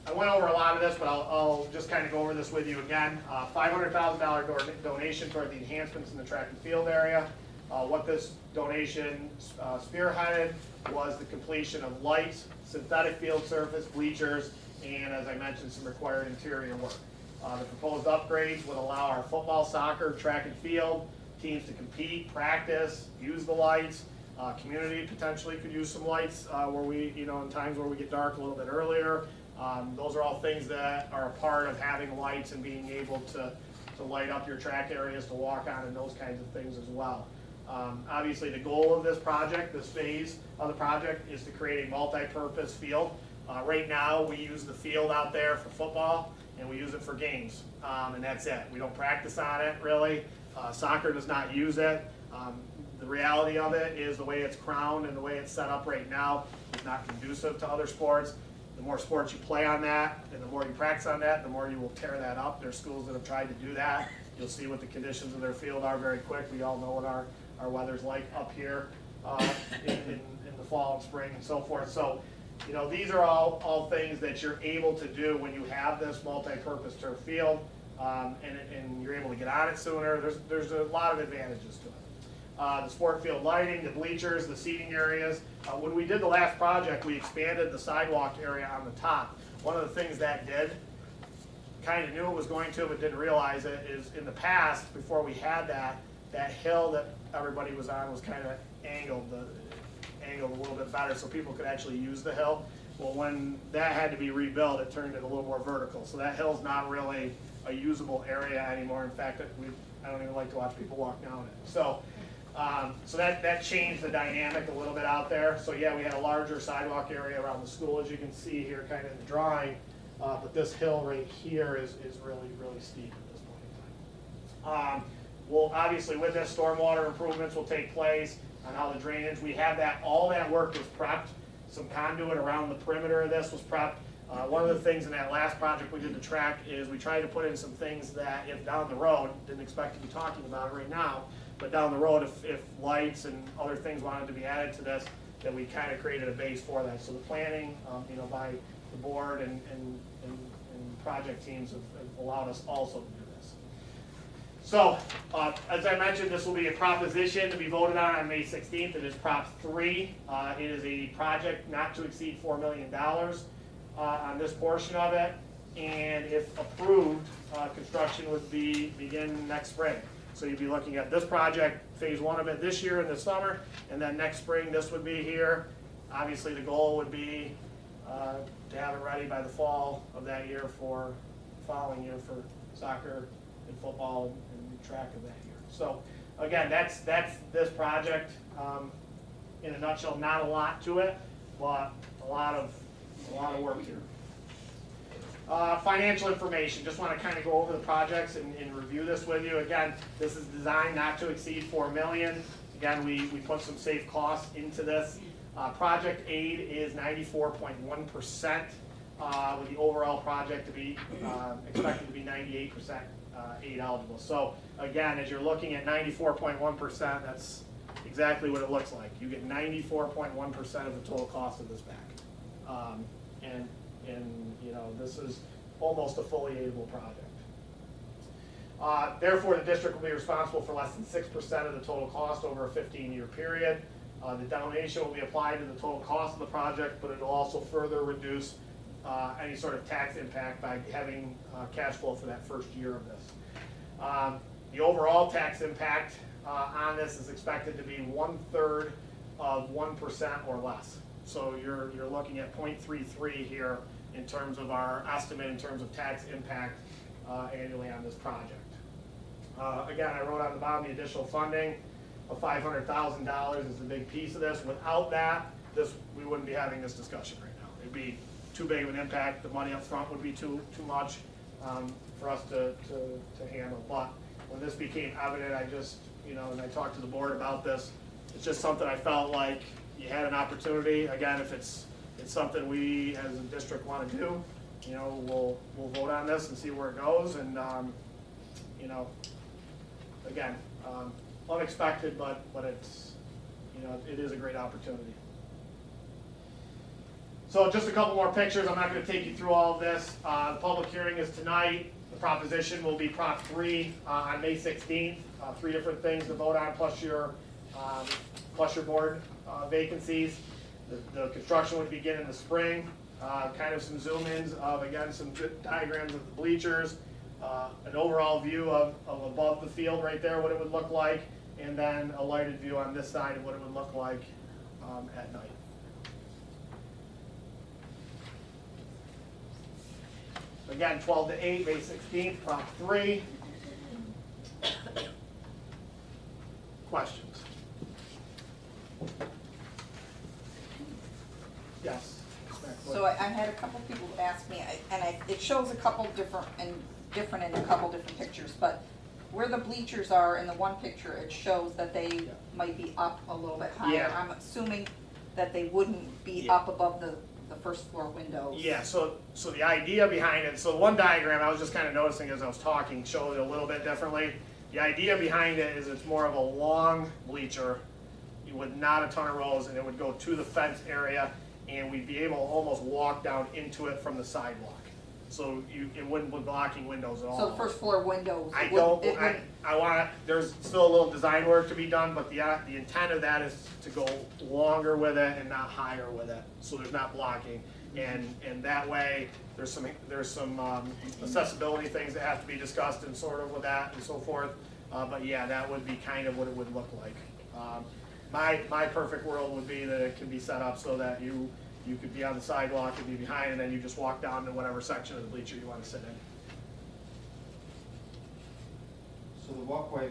I went over a lot of this, but I'll just kind of go over this with you again. $500,000 donation toward the enhancements in the track and field area. What this donation spearheaded was the completion of lights, synthetic field surface, bleachers, and as I mentioned, some required interior work. The proposed upgrades would allow our football, soccer, track and field teams to compete, practice, use the lights. Community potentially could use some lights where we, in times where we get dark a little bit earlier. Those are all things that are a part of having lights and being able to light up your track areas to walk on and those kinds of things as well. Obviously, the goal of this project, this phase of the project, is to create a multi-purpose field. Right now, we use the field out there for football, and we use it for games, and that's it. We don't practice on it, really. Soccer does not use it. The reality of it is the way it's crowned and the way it's set up right now is not conducive to other sports. The more sports you play on that, and the more you practice on that, the more you will tear that up. There's schools that have tried to do that. You'll see what the conditions of their field are very quick. We all know what our weather's like up here in the fall and spring and so forth. So, these are all things that you're able to do when you have this multi-purpose turf field, and you're able to get on it sooner. There's a lot of advantages to it. The sport field lighting, the bleachers, the seating areas. When we did the last project, we expanded the sidewalk area on the top. One of the things that did, kind of knew it was going to, but didn't realize it, is in the past, before we had that hill that everybody was on was kind of angled a little bit better so people could actually use the hill. Well, when that had to be rebuilt, it turned it a little more vertical. So that hill's not really a usable area anymore. In fact, I don't even like to watch people walk down it. So that changed the dynamic a little bit out there. So yeah, we had a larger sidewalk area around the school, as you can see here kind of in the drawing. But this hill right here is really, really steep at this point in time. Well, obviously with this, stormwater improvements will take place on all the drainage. We have all that work was prepped. Some conduit around the perimeter of this was prepped. One of the things in that last project we did the track is we tried to put in some things that if down the road, didn't expect to be talking about it right now, but down the road if lights and other things wanted to be added to this, that we kind of created a base for that. So the planning, you know, by the board and project teams have allowed us also to do this. So, as I mentioned, this will be a proposition to be voted on May 16th. It is Prop 3. It is a project not to exceed $4 million on this portion of it. And if approved, construction would begin next spring. So you'd be looking at this project, phase 1 of it this year in the summer, and then next spring this would be here. Obviously the goal would be to have it ready by the fall of that year for following year for soccer and football and track of that year. So again, that's this project in a nutshell. Not a lot to it, but a lot of work here. Financial information, just want to kind of go over the projects and review this with you. Again, this is designed not to exceed $4 million. Again, we put some safe costs into this. Project aid is 94.1%, with the overall project to be expected to be 98% aid eligible. So again, as you're looking at 94.1%, that's exactly what it looks like. You get 94.1% of the total cost of this back. And you know, this is almost a fully aidable project. Therefore, the district will be responsible for less than 6% of the total cost over a 15-year period. The donation will be applied to the total cost of the project, but it will also further reduce any sort of tax impact by having cash flow for that first year of this. The overall tax impact on this is expected to be 1/3 of 1% or less. So you're looking at 0.33 here in terms of our estimate in terms of tax impact annually on this project. Again, I wrote on the bottom the additional funding of $500,000 is a big piece of this. Without that, we wouldn't be having this discussion right now. It'd be too big of an impact. The money up front would be too much for us to handle. But when this became evident, I just, you know, and I talked to the board about this, it's just something I felt like you had an opportunity. Again, if it's something we as a district want to do, you know, we'll vote on this and see where it goes. And you know, again, unexpected, but it's, you know, it is a great opportunity. So just a couple more pictures. I'm not going to take you through all of this. The public hearing is tonight. The proposition will be Prop 3 on May 16th. 3 different things to vote on, plus your board vacancies. The construction would begin in the spring. Kind of some zoom-ins of, again, some diagrams of the bleachers, an overall view of above the field right there, what it would look like, and then a lighted view on this side of what it would look like at night. Again, 12 to 8, May 16th, Prop 3. Questions? Yes. So I had a couple people ask me, it shows a couple different in a couple different pictures, but where the bleachers are in the one picture, it shows that they might be up a little bit higher. Yeah. I'm assuming that they wouldn't be Yeah. up above the first floor windows. Yeah, so the idea behind it, so the one diagram I was just kind of noticing as I was talking showed it a little bit differently. The idea behind it is it's more of a long bleacher with not a ton of rows, and it would go to the fence area, and we'd be able to almost walk down into it from the sidewalk. So it wouldn't be blocking windows at all. So the first floor windows, there's still a little design work to be done, but the intent of that is to go longer with it and not higher with it, so there's not blocking. And that way, there's some accessibility things that have to be discussed and sort of with that and so forth. But yeah, that would be kind of what it would look like. My perfect world would be that it can be set up so that you could be on the sidewalk and be behind, and then you just walk down to whatever section of the bleacher you want to sit in. So the walkway,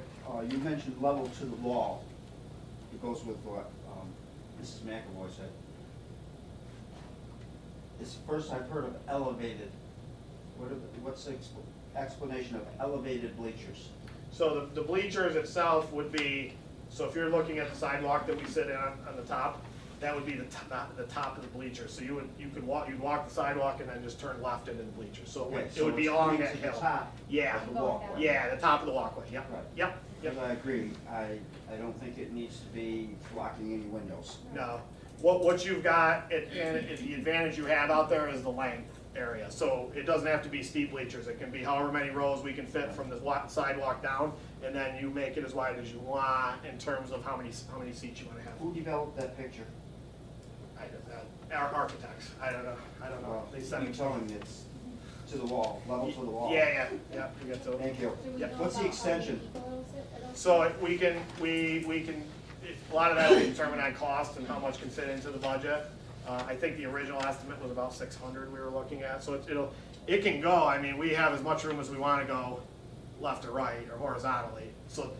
you mentioned level to the wall. It goes with what Mrs. McAvoy said. It's the first I've heard of elevated. What's the explanation of elevated bleachers? So the bleachers itself would be, so if you're looking at the sidewalk that we sit in on the top, that would be the top of the bleachers. So you'd walk the sidewalk and then just turn left into the bleachers. So it would be along that hill. Yeah, Of the walkway. yeah, the top of the walkway. Yep. Right. Yep. Because I agree. I don't think it needs to be blocking any windows. No. what you've got, and the advantage you have out there is the length area. So it doesn't have to be steep bleachers. It can be however many rows we can fit from the sidewalk down, and then you make it as wide as you want in terms of how many seats you want to have. Who developed that picture? Our architects. I don't know. Well, They sent you it. telling me it's to the wall, level to the wall. Yeah. You got to. Thank you. Yeah. What's the extension? So we can, a lot of that will be determined on cost and how much can fit into the budget. I think the original estimate was about 600 we were looking at, so it can go, I mean, we have as much room as we wanna go left or right or horizontally, so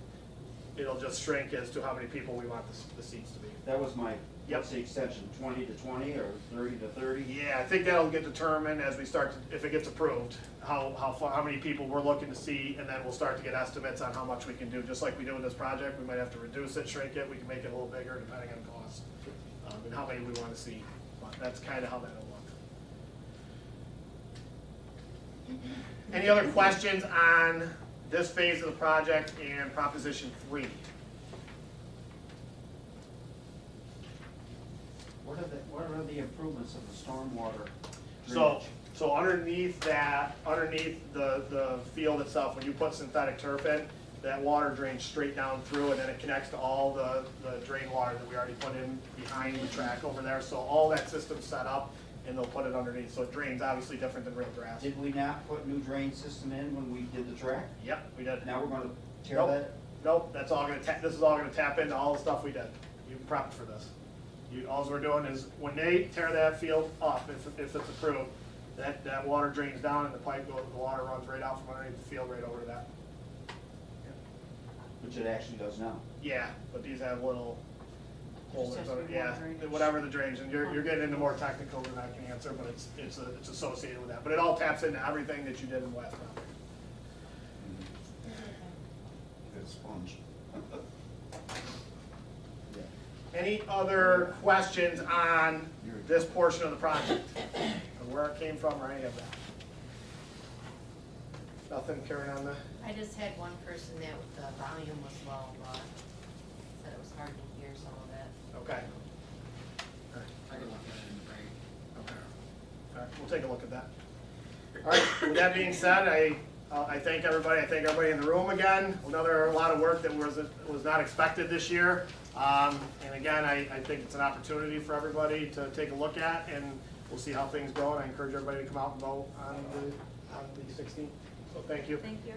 it'll just shrink as to how many people we want the seats to be. That was my, Yep. what's the extension, 20 to 20 or 30 to 30? Yeah, I think that'll get determined as we start, if it gets approved, how many people we're looking to see, and then we'll start to get estimates on how much we can do, just like we do with this project. We might have to reduce it, shrink it, we can make it a little bigger depending on cost, and how many we wanna see, but that's kinda how that'll look. Any other questions on this phase of the project and Proposition 3? What are the improvements of the stormwater drainage? So underneath the field itself, when you put synthetic turf in, that water drains straight down through, and then it connects to all the drain water that we already put in behind the track over there. So all that system's set up, and they'll put it underneath, so it drains obviously different than real grass. Did we not put new drain system in when we did the track? Yep, we did. Now we're gonna tear Nope. that? Nope, that's all gonna this is all gonna tap into all the stuff we did. You prepped for this. All we're doing is, when they tear that field up, if it's approved, that water drains down and the water runs right out from underneath the field right over to that. Which it actually does now. Yeah, but these have little holes, Just has to be yeah, water drainage. whatever the drainage, and you're getting into more technical than I can answer, but it's associated with that. But it all taps into everything that you did in the last project. Good sponge. Any other questions on this portion of the project? Or where it came from or any of that? Nothing carrying on the, I just had one person that the volume was low, but said it was hard to hear some of it. okay. I can look at it in the break. Okay. All right, we'll take a look at that. All right, with that being said, I thank everybody. I thank everybody in the room again. A lot of work that was not expected this year. And again, I think it's an opportunity for everybody to take a look at, and we'll see how things go. And I encourage everybody to come out and vote on the 16th. So thank you. Thank you.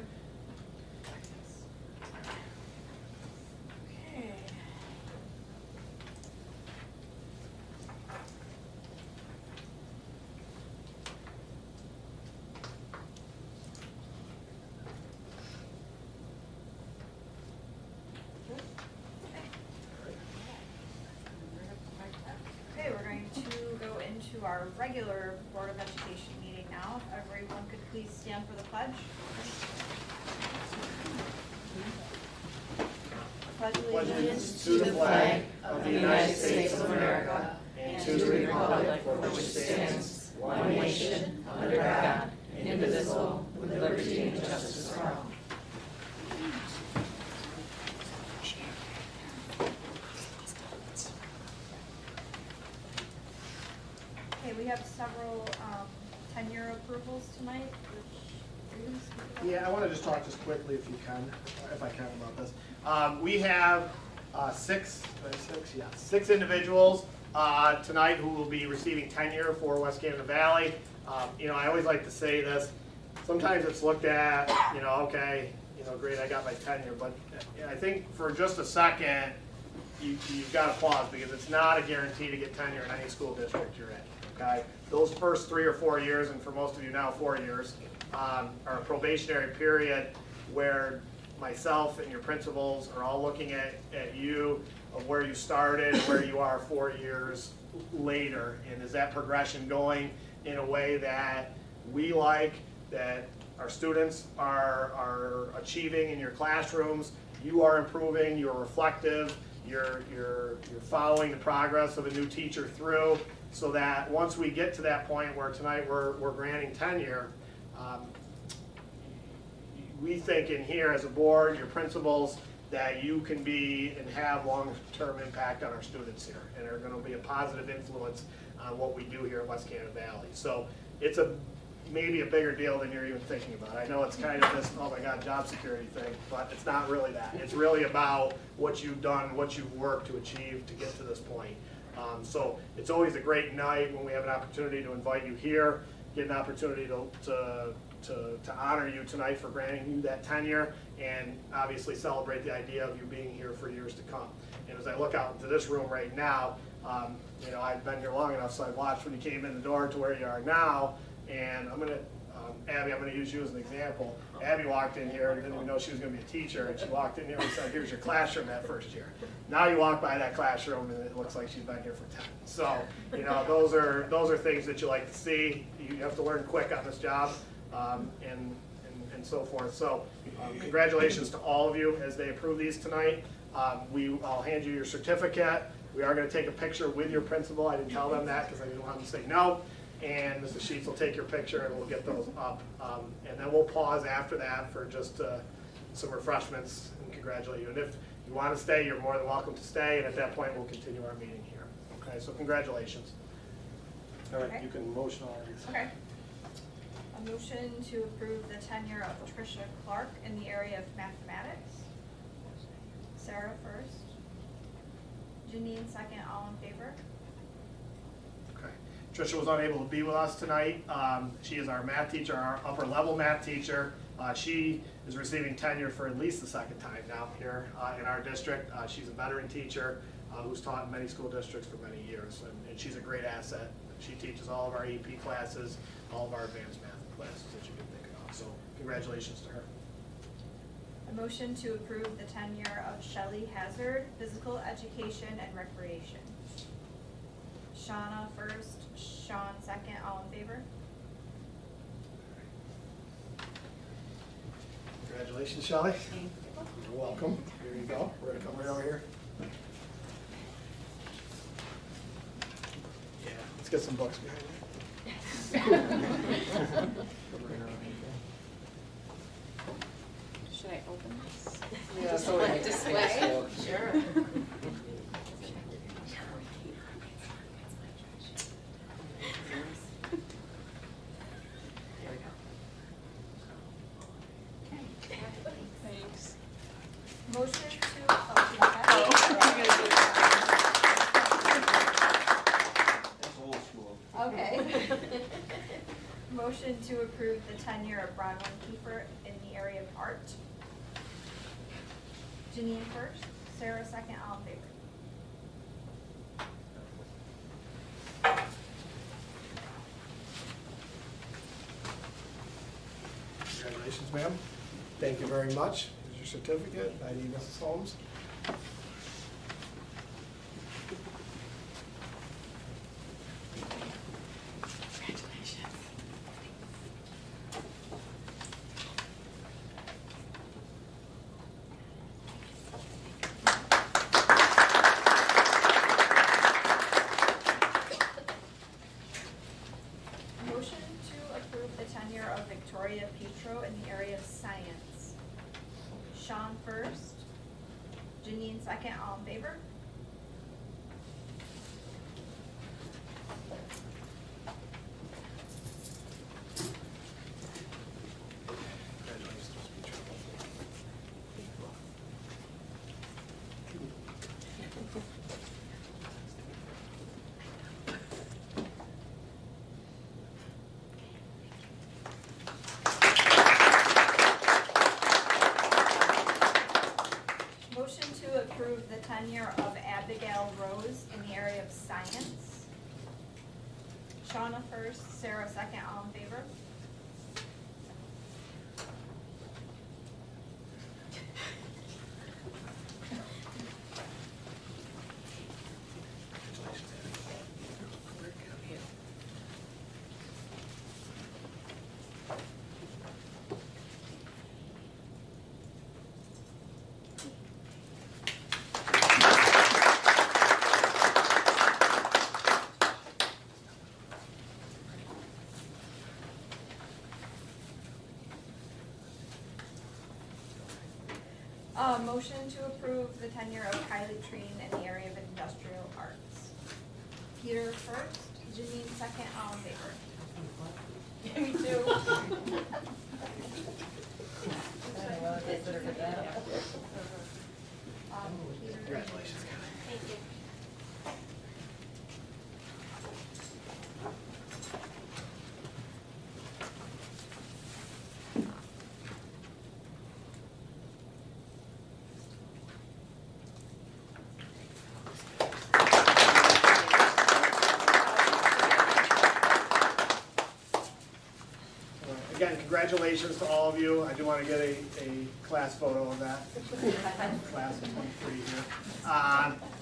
Okay. Okay, we're going to go into our regular Board of Education meeting now. If everyone could please stand for the pledge. Pledge allegiance to the flag of the United States of America and to the republic for which it stands, one nation, under God, indivisible, with liberty and justice for all. Okay, we have several tenure approvals tonight, which are you gonna speak about? Yeah, I want to just talk just quickly, if I can, about this. We have six individuals tonight who will be receiving tenure for West Canada Valley. I always like to say this. Sometimes it's looked at, okay, great, I got my tenure, but I think for just a second, you've got to pause, because it's not a guarantee to get tenure in any school district you're in. Okay, those first 3 or 4 years, and for most of you now 4 years, are a probationary period where myself and your principals are all looking at you of where you started and where you are 4 years later, and is that progression going in a way that we like, that our students are achieving in your classrooms, you are improving, you're reflective, you're following the progress of a new teacher through, so that once we get to that point where tonight we're granting tenure, we think in here as a board, your principals that you can be and have long-term impact on our students here, and are gonna be a positive influence on what we do here at West Canada Valley. So it's maybe a bigger deal than you're even thinking about. I know it's kind of this, oh my God, job security thing, but it's not really that. It's really about what you've done, what you've worked to achieve to get to this point. So it's always a great night when we have an opportunity to invite you here, get an opportunity to honor you tonight for granting you that tenure, and obviously celebrate the idea of you being here for years to come. And as I look out into this room right now, you know, I've been here long enough, so I watched when you came in the door to where you are now, and I'm gonna, Abby, I'm gonna use you as an example. Abby walked in here and didn't even know she was gonna be a teacher, and she walked in here and said, here's your classroom that first year. Now you walk by that classroom and it looks like she's been here for 10. So, you know, those are things that you like to see. You have to learn quick on this job, and so forth. So, congratulations to all of you as they approve these tonight. I'll hand you your certificate. We are gonna take a picture with your principal. I didn't tell them that because I didn't want them to say no. And Mrs. Sheets will take your picture and we'll get those up. And then we'll pause after that for just some refreshments and congratulate you. And if you want to stay, you're more than welcome to stay. And at that point, we'll continue our meeting here. Okay, so congratulations. All right, Okay. you can motion all of these. Okay. A motion to approve the tenure of Tricia Clark in the area of mathematics. Sarah first. Janine second, all in favor? Okay. Tricia was unable to be with us tonight. She is our math teacher, our upper level math teacher. She is receiving tenure for at least the second time now here in our district. She's a veteran teacher who's taught in many school districts for many years, and she's a great asset. She teaches all of our AP classes, all of our advanced math classes that you can think of. So congratulations to her. A motion to approve the tenure of Shelley Hazard, physical education and recreation. Shauna first, Sean second, all in favor? Congratulations, Shelley. You're welcome. Here you go. We're gonna come right over here. Yeah, let's get some books behind you. Should I open this? Yeah, so Like display? Sure. Thanks. Motion to, That's old school. okay. Motion to approve the tenure of Bronwyn Kiefer in the area of art. Janine first, Sarah second, all in favor? Congratulations, ma'am. Thank you very much. Here's your certificate. I need Mrs. Holmes. Motion to approve the tenure of Victoria Petro in the area of science. Sean first, Janine second, all in favor? Congratulations, Ms. Petro. Motion to approve the tenure of Abigail Rose in the area of science. Shauna first, Sarah second, all in favor? Congratulations, Abby. Motion to approve the tenure of Kylie Treen in the area of industrial arts. Peter first, Janine second, all in favor. Me too. Well, consider it that. Peter. Congratulations, Thank you. Again, congratulations to all of you. I do want to get a class photo of that. Class of 23 here.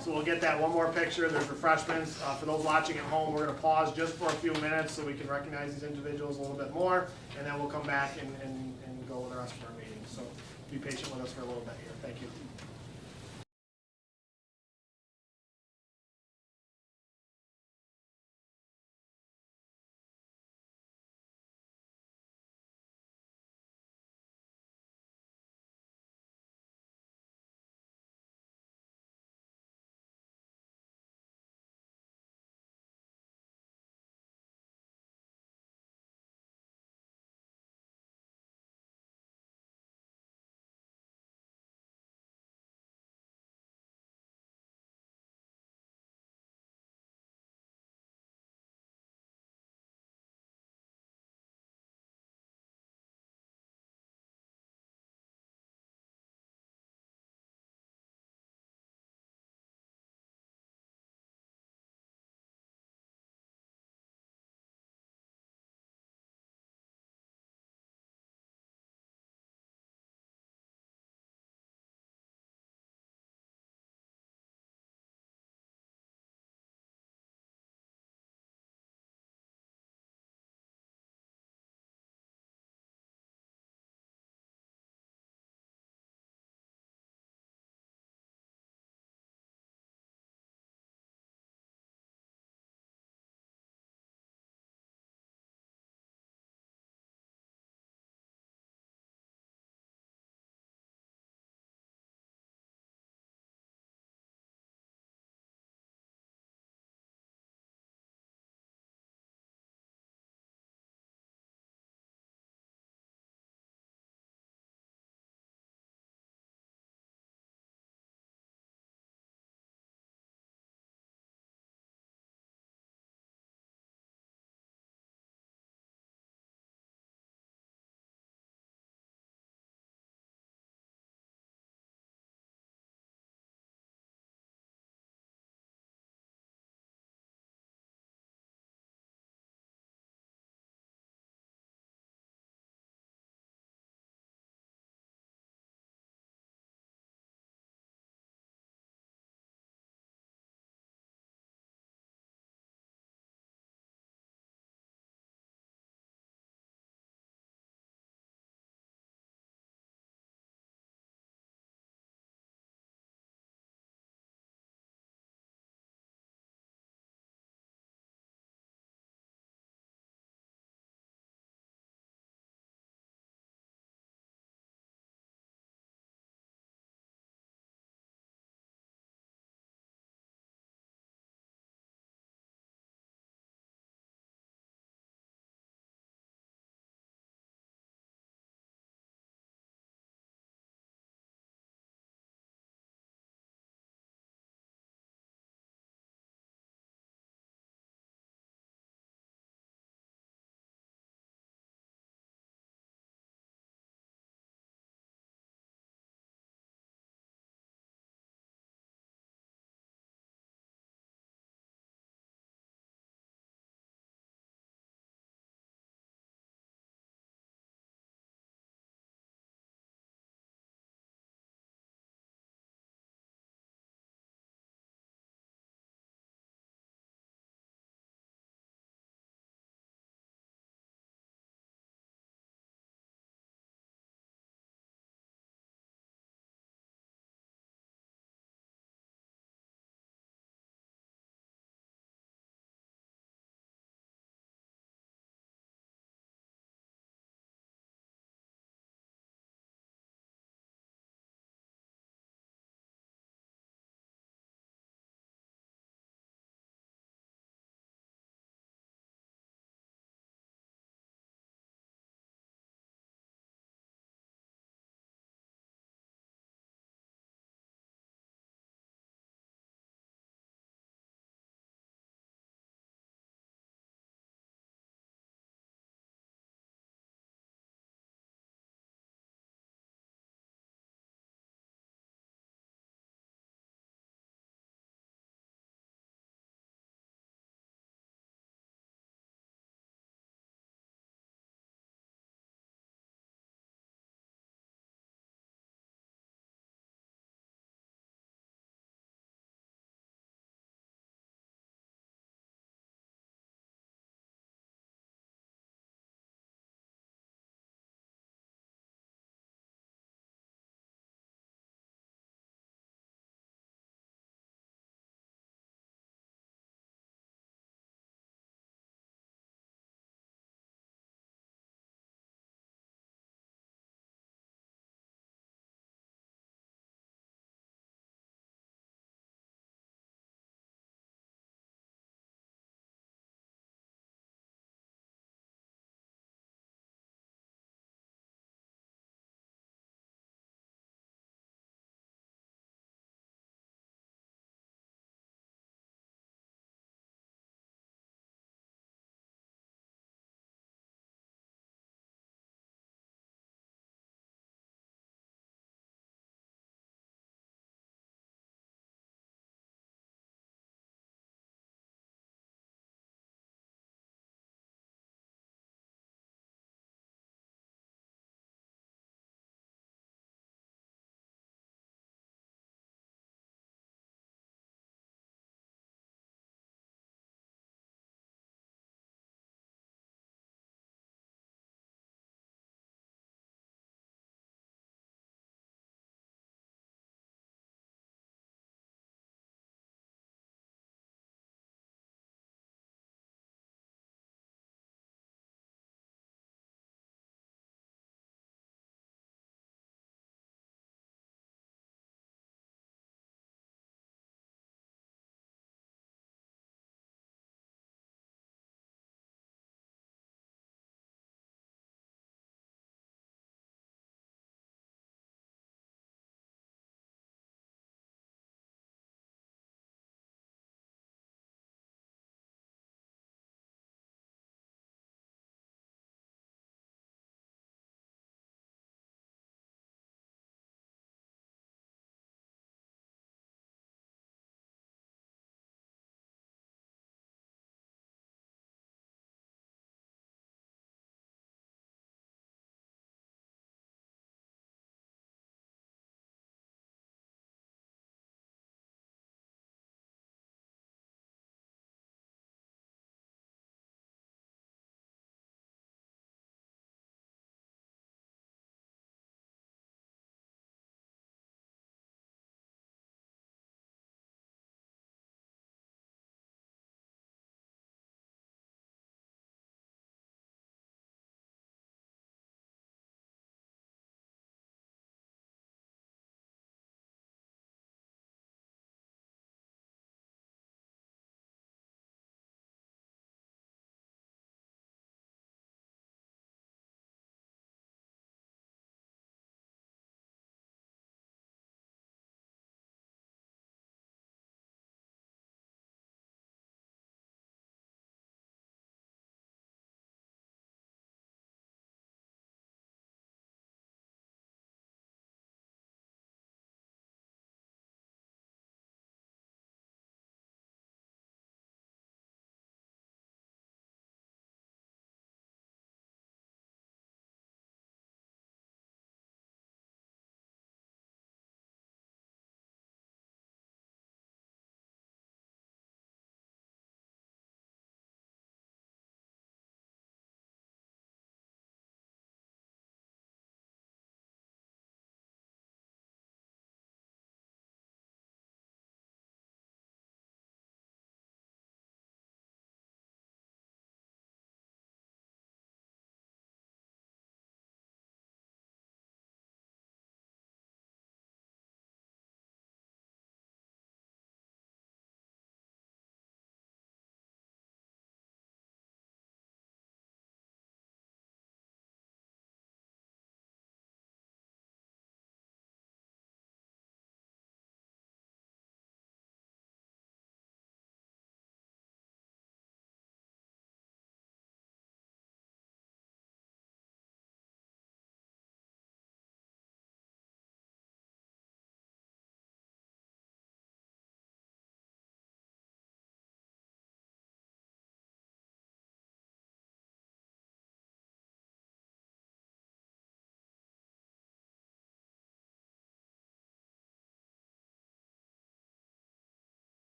So we'll get that one more picture. There's refreshments. For those watching at home, we're going to pause just for a few minutes so we can recognize these individuals a little bit more, and then we'll come back and go with the rest of our meeting. So be patient with us for a little bit here. Thank you.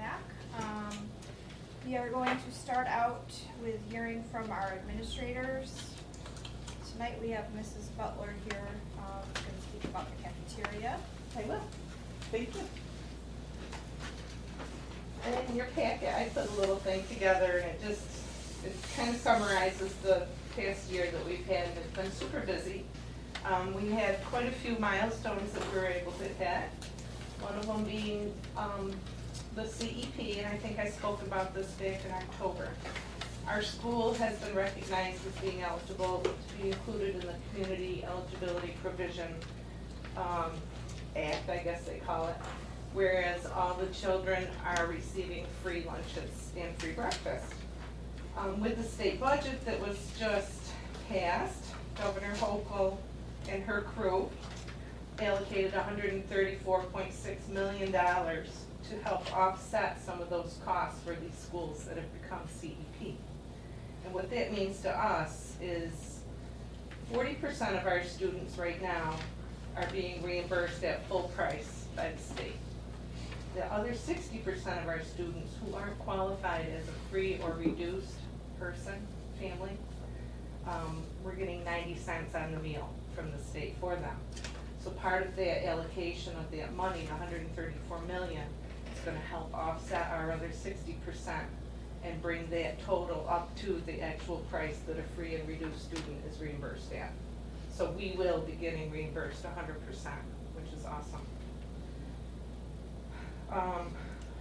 Mack. We are going to start out with hearing from our administrators. Tonight we have Mrs. Butler here, who's going to speak about the cafeteria. I will. Thank you. And in your packet, I put a little thing together, and it kind of summarizes the past year that we've had, and it's been super busy. We had quite a few milestones that we were able to hit. One of them being the CEP, and I think I spoke about this back in October. Our school has been recognized as being eligible to be included in the Community Eligibility Provision Act, I guess they call it, whereas all the children are receiving free lunches and free breakfast. With the state budget that was just passed, Governor Hochul and her crew allocated $134.6 million to help offset some of those costs for these schools that have become CEP. And what that means to us is 40% of our students right now are being reimbursed at full price by the state. The other 60% of our students who aren't qualified as a free or reduced person, family, we're getting 90 cents on the meal from the state for them. So part of that allocation of that money, the $134 million, is gonna help offset our other 60% and bring that total up to the actual price that a free and reduced student is reimbursed at. So we will be getting reimbursed 100%, which is awesome.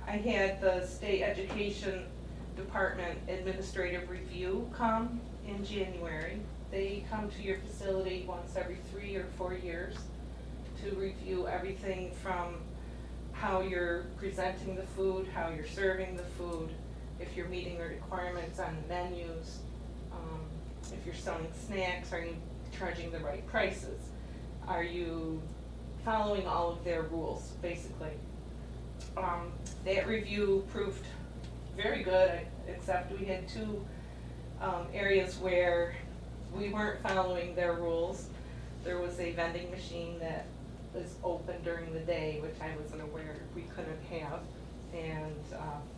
I had the state education department administrative review come in January. They come to your facility once every 3 or 4 years to review everything from how you're presenting the food, how you're serving the food, if you're meeting the requirements on the menus, if you're selling snacks, are you charging the right prices? Are you following all of their rules, basically? That review proved very good, except we had two areas where we weren't following their rules. There was a vending machine that was open during the day, which I wasn't aware we couldn't have. And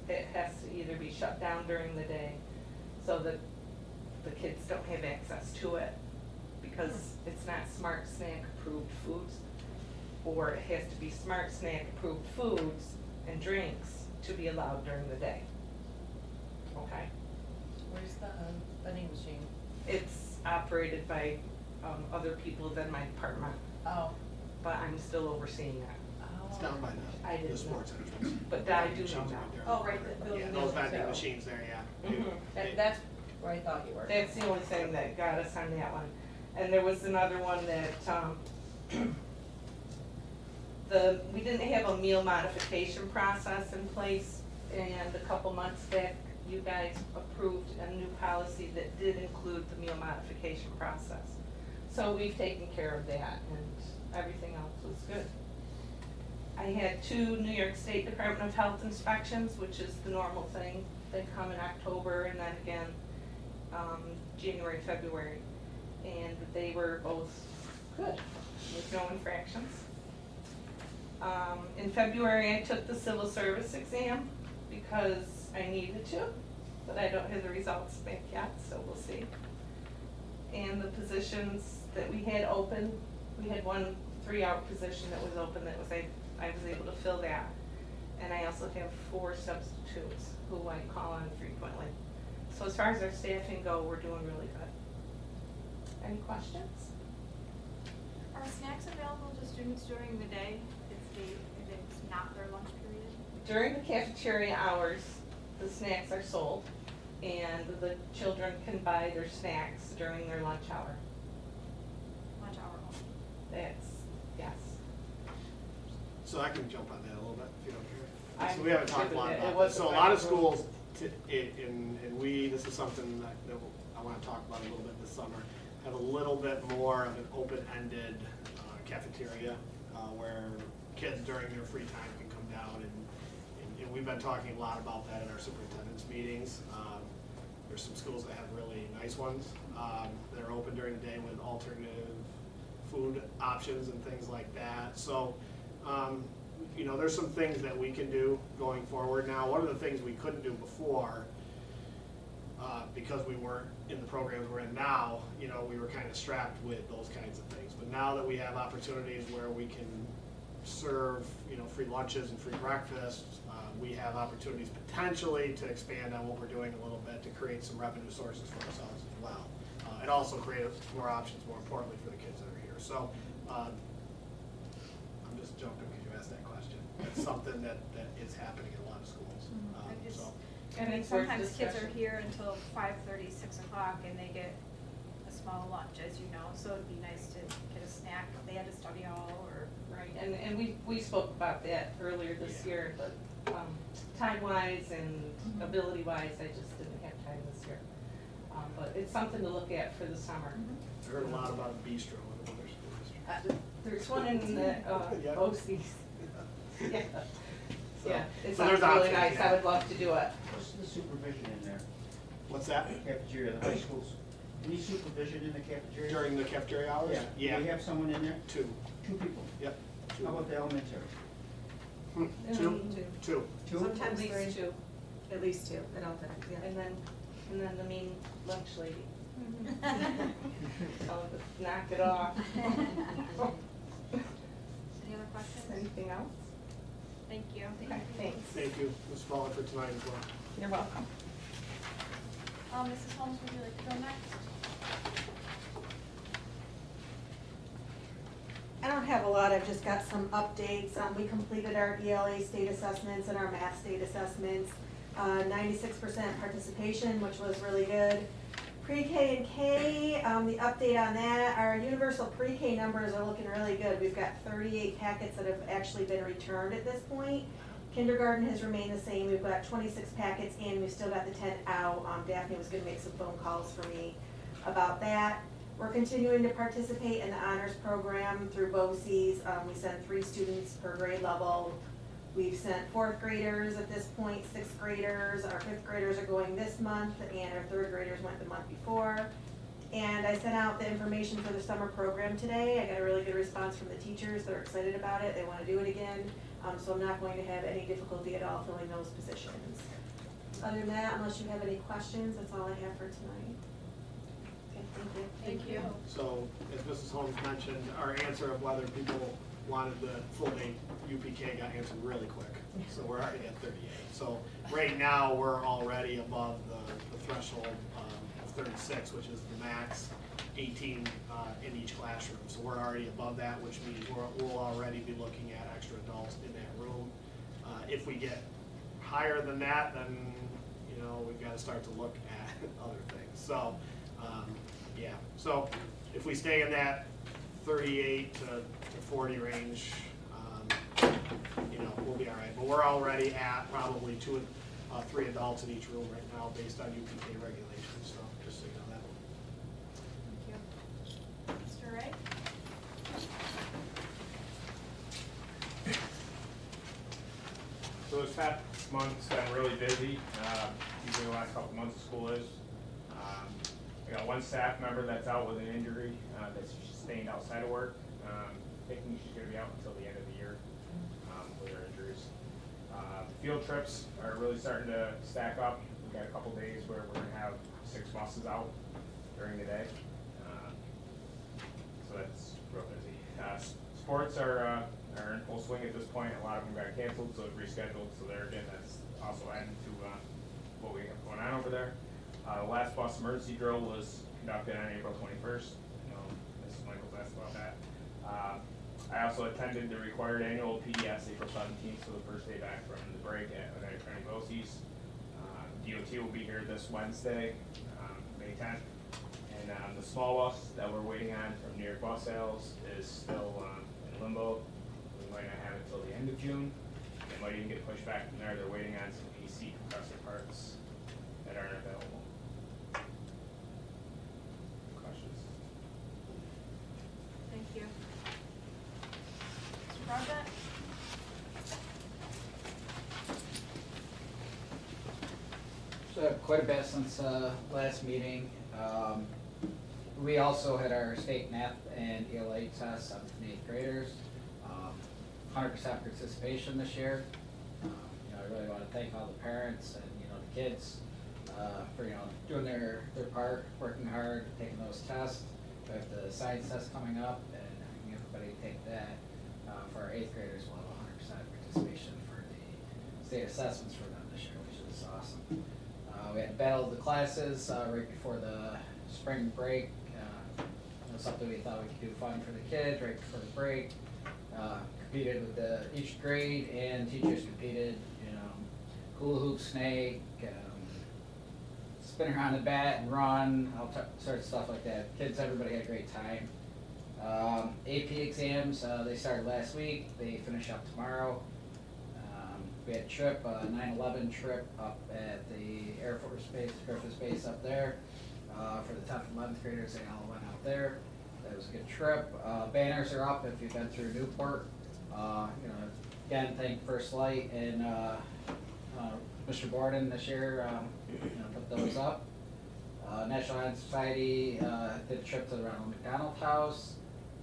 it has to either be shut down during the day so that the kids don't have access to it, because it's not Smart Snack approved foods, or it has to be Smart Snack approved foods and drinks to be allowed during the day. Okay? Where's the vending machine? It's operated by other people than my department, Oh. but I'm still overseeing that. It's down by I the didn't sports know. entrance. But I do know Machines now. right there. Oh, right, those Yeah, those little vending two. machines there, yeah. Mhm. That's where I thought you were. That's the only thing that got us on that one. And there was another one that, we didn't have a meal modification process in place, and a couple months back, you guys approved a new policy that did include the meal modification process. So we've taken care of that, and everything else was good. I had 2 New York State Department of Health inspections, which is the normal thing. They come in October and then again, January, February. And they were both good, with no infractions. In February, I took the civil service exam because I needed to, but I don't have the results back yet, so we'll see. And the positions that we had open, we had one 3-hour position that was open that I was able to fill that. And I also have 4 substitutes who I call on frequently. So as far as our staffing go, we're doing really good. Any questions? Are snacks available to students during the day if it's not their lunch period? During the cafeteria hours, the snacks are sold, and the children can buy their snacks during their lunch hour. Lunch hour only. That's, yes. So I can jump on that a little bit, if you don't care. I'm So we haven't talked a good lot with it. It about this. wasn't So a my lot of proposal. schools, this is something that I wanna talk about a little bit this summer, have a little bit more of an open-ended cafeteria, where kids during their free time can come down and we've been talking a lot about that in our superintendent's meetings. There's some schools that have really nice ones, that are open during the day with alternative food options and things like that. So, you know, there's some things that we can do going forward now. One of the things we couldn't do before, because we weren't in the programs we're in now, you know, we were kind of strapped with those kinds of things. But now that we have opportunities where we can serve, you know, free lunches and free breakfasts, we have opportunities potentially to expand on what we're doing a little bit to create some revenue sources for ourselves as well. And also create more options, more importantly, for the kids that are here. So, I'm just joking because you asked that question. It's something that is happening in a lot of schools. I just- So, I mean, it's worth sometimes kids are discussion. here until 5:30, 6 o'clock, and they get a small lunch, as you know, so it'd be nice to get a snack if they had to study hall or. Right, and we spoke about that earlier this year, but time-wise and ability-wise, I just didn't have time this year. But it's something to look at for the summer. I heard a lot about a bistro in other schools. There's one in the Yeah. BOCES. Yeah, So- yeah, it so sounds there's really options, nice, yeah. I would love to do it. What's the supervision in there? What's that? Cafeteria, the high schools. Any supervision in the cafeteria? During the cafeteria hours? Yeah. Do we have someone in there? Two. Two people. Yep. Two. How about the elementary? Two? Two. Two? Sometimes three. two, at least two at all times, yeah. And then the mean lunch lady. Oh, knock it off. Any other questions? Anything else? Thank you. Okay, thanks. Thank you, Ms. Fowler, for tonight as well. You're welcome. Mrs. Holmes, would you like to go next? I don't have a lot, I've just got some updates. We completed our ELA state assessments and our math state assessments. 96% participation, which was really good. Pre-K and K, the update on that, our universal pre-K numbers are looking really good. We've got 38 packets that have actually been returned at this point. Kindergarten has remained the same, we've got 26 packets in, we've still got the 10 out. Daphne was gonna make some phone calls for me about that. We're continuing to participate in the honors program through BOCES. We sent 3 students per grade level. We've sent 4th graders at this point, 6th graders, our 5th graders are going this month, and our 3rd graders went the month before. And I sent out the information for the summer program today. I got a really good response from the teachers, they're excited about it, they wanna do it again. So I'm not going to have any difficulty at all filling those positions. Other than that, unless you have any questions, that's all I have for tonight. Okay, thank you. Thank you. So, as Mrs. Holmes mentioned, our answer of whether people wanted the full day UPK got answered really quick. So we're already at 38. So right now, we're already above the threshold of 36, which is the max 18 in each classroom. So we're already above that, which means we'll already be looking at extra adults in that room. If we get higher than that, then, you know, we've got to start to look at other things. So, yeah, so if we stay in that 38 to 40 range, you know, we'll be all right. But we're already at probably 2 or 3 adults in each room right now based on UPK regulations, so just so you know that. Thank you. Mr. Wright? So this past month's been really busy, usually the last couple months of school is. I got one staff member that's out with an injury, that's sustained outside of work. Thinking she's gonna be out until the end of the year, with her injuries. Field trips are really starting to stack up. We've got a couple days where we're gonna have 6 buses out during the day. So that's real busy. Sports are in full swing at this point. A lot of them got canceled, so rescheduled, so there again, that's also adding to what we have going on over there. The last bus emergency drill was conducted on April 21st. Mrs. Michaels asked about that. I also attended the required annual PDS April 17th, so the first day back from the break at County BOCES. DOT will be here this Wednesday, May 10th. And the small bus that we're waiting on from New York Bus Sales is still in limbo. We might not have it until the end of June. It might even get pushed back from there. They're waiting on some AC compressor parts that aren't available. Questions? Thank you. Mr. Broadbent? So quite a bit since last meeting. We also had our state math and ELA tests on 8th graders. 100% participation this year. You know, I really want to thank all the parents and, you know, the kids for, you know, doing their part, working hard, taking those tests. We have the science test coming up, and I think everybody take that. For our 8th graders, we'll have 100% participation for the state assessments for them this year, which is awesome. We had battle of the classes right before the spring break. It was something we thought we could do fun for the kids right before the break. Competed with each grade, and teachers competed, you know, hula hoop, snake, spin around the bat and run, all sorts of stuff like that. Kids, everybody had a great time. AP exams, they started last week, they finish up tomorrow. We had a trip, 9/11 trip up at the Air Force Base, Griffiths Base up there. For the 10th and 11th graders, they all went out there. That was a good trip. Banners are up if you've been through Newport. You know, again, thank First Light and Mr. Borden this year, you know, put those up. National Honor Society did a trip to the Ronald McDonald House.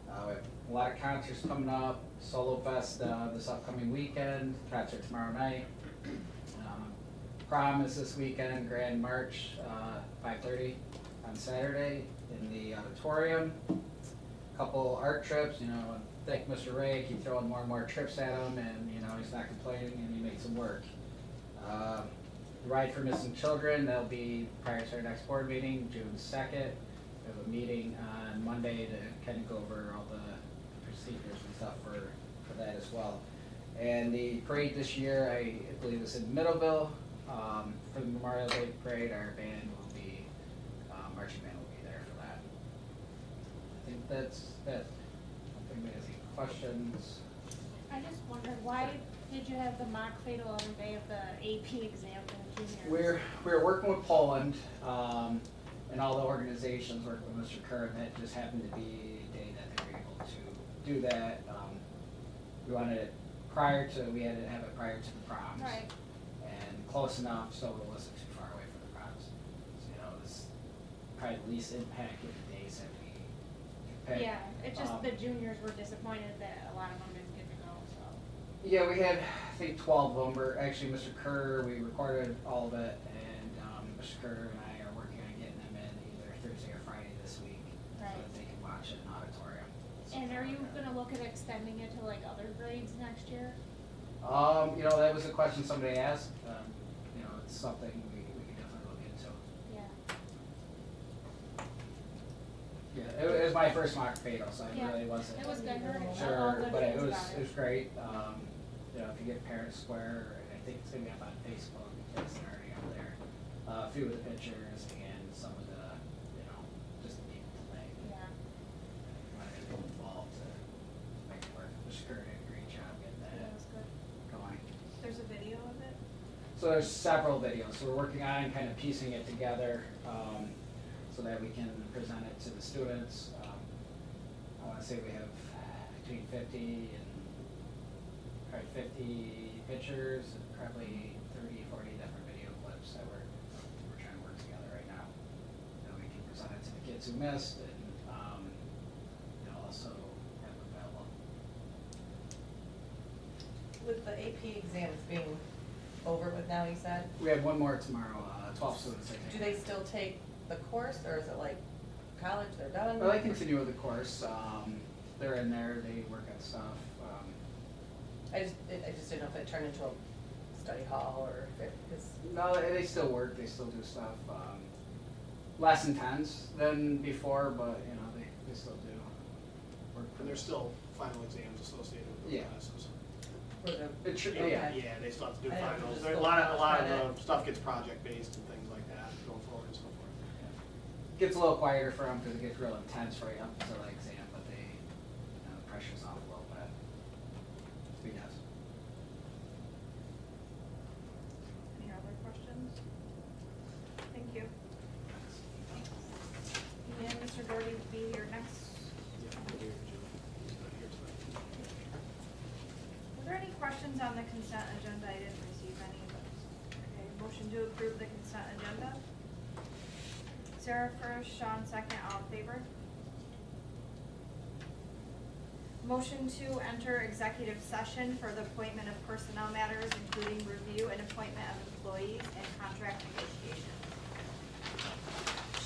We have a lot of concerts coming up. Solo Fest this upcoming weekend. Concert tomorrow night. Prom is this weekend. Grand March, 5:30 on Saturday in the auditorium. Couple art trips. You know, thank Mr. Ray. Keep throwing more and more trips at him, and you know he's not complaining, and he makes them work. Ride for Missing Children. That'll be prior to our next board meeting, June 2nd. We have a meeting on Monday to kind of go over all the procedures and stuff for that as well. And the parade this year, I believe is in Middleville. For the Memorial Day parade, our band will be, marching band will be there for that. I think that's that. I don't think there's any questions. I just wondered, why did you have the mock fatal on the day of the AP exam for the juniors? We're working with Poland, and all the organizations working with Mr. Kerr, and that just happened to be a day that they were able to do that. We wanted it we had to have it prior to the proms. Right. And close enough so it wasn't too far away from the proms. So, you know, it was probably the least impacted days that we picked. Yeah, it's just the juniors were disappointed that a lot of them didn't get to go, so. Yeah, we had, I think, 12 of them. Actually, Mr. Kerr, we recorded all of it, and Mr. Kerr and I are working on getting them in either Thursday or Friday this week, so Right. that they can watch it in auditorium. And are you gonna look at extending it to like other grades next year? You know, that was a question somebody asked. You know, it's something we can definitely look into. Yeah. Yeah, it was my first mock fatal, so I Yeah. really wasn't It was good, heard all sure, good but things it about was great. You know, if you get Parent Square, I think it's gonna be up on Facebook, it's already up there. A few of the pictures and some of the, you know, just the people playing. Yeah. Want to get involved to make it work. Mr. Kerr did a great job getting That that was good. going. There's a video of it? So there's several videos, so we're working on kind of piecing it together, so that we can present it to the students. I wanna say we have between 50 and probably 50 pictures, and probably 30, 40 different video clips that we're trying to work together right now. That we can present it to the kids who missed, and, you know, also have it available. With the AP exams being over with now, you said, We have one more tomorrow, 12 students, I think. do they still take the course, or is it like college, they're done? Well, they continue with the course. They're in there, they work on stuff. I just didn't know if it turned into a study hall, or if it was, No, they still work, they still do stuff. Less intense than before, but, you know, they still do work. And there's still final exams associated with the Yeah. classes. for the. Yeah. Yeah, they still have to do I know, finals. just There- A the lot of credit. stuff gets project-based and things like that going forward and so forth. Gets a little quieter for them because it gets real intense right up until the exam, but they, you know, the pressure's off a little bit. Yes. Any other questions? Thank you. And Mr. Doherty will be here next. Were there any questions on the consent agenda? I didn't receive any, but, okay, motion to approve the consent agenda. Sarah first, Sean second, all in favor? Motion to enter executive session for the appointment of personnel matters, including review and appointment of employees and contract negotiations.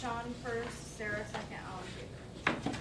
Sean first, Sarah second, all in favor.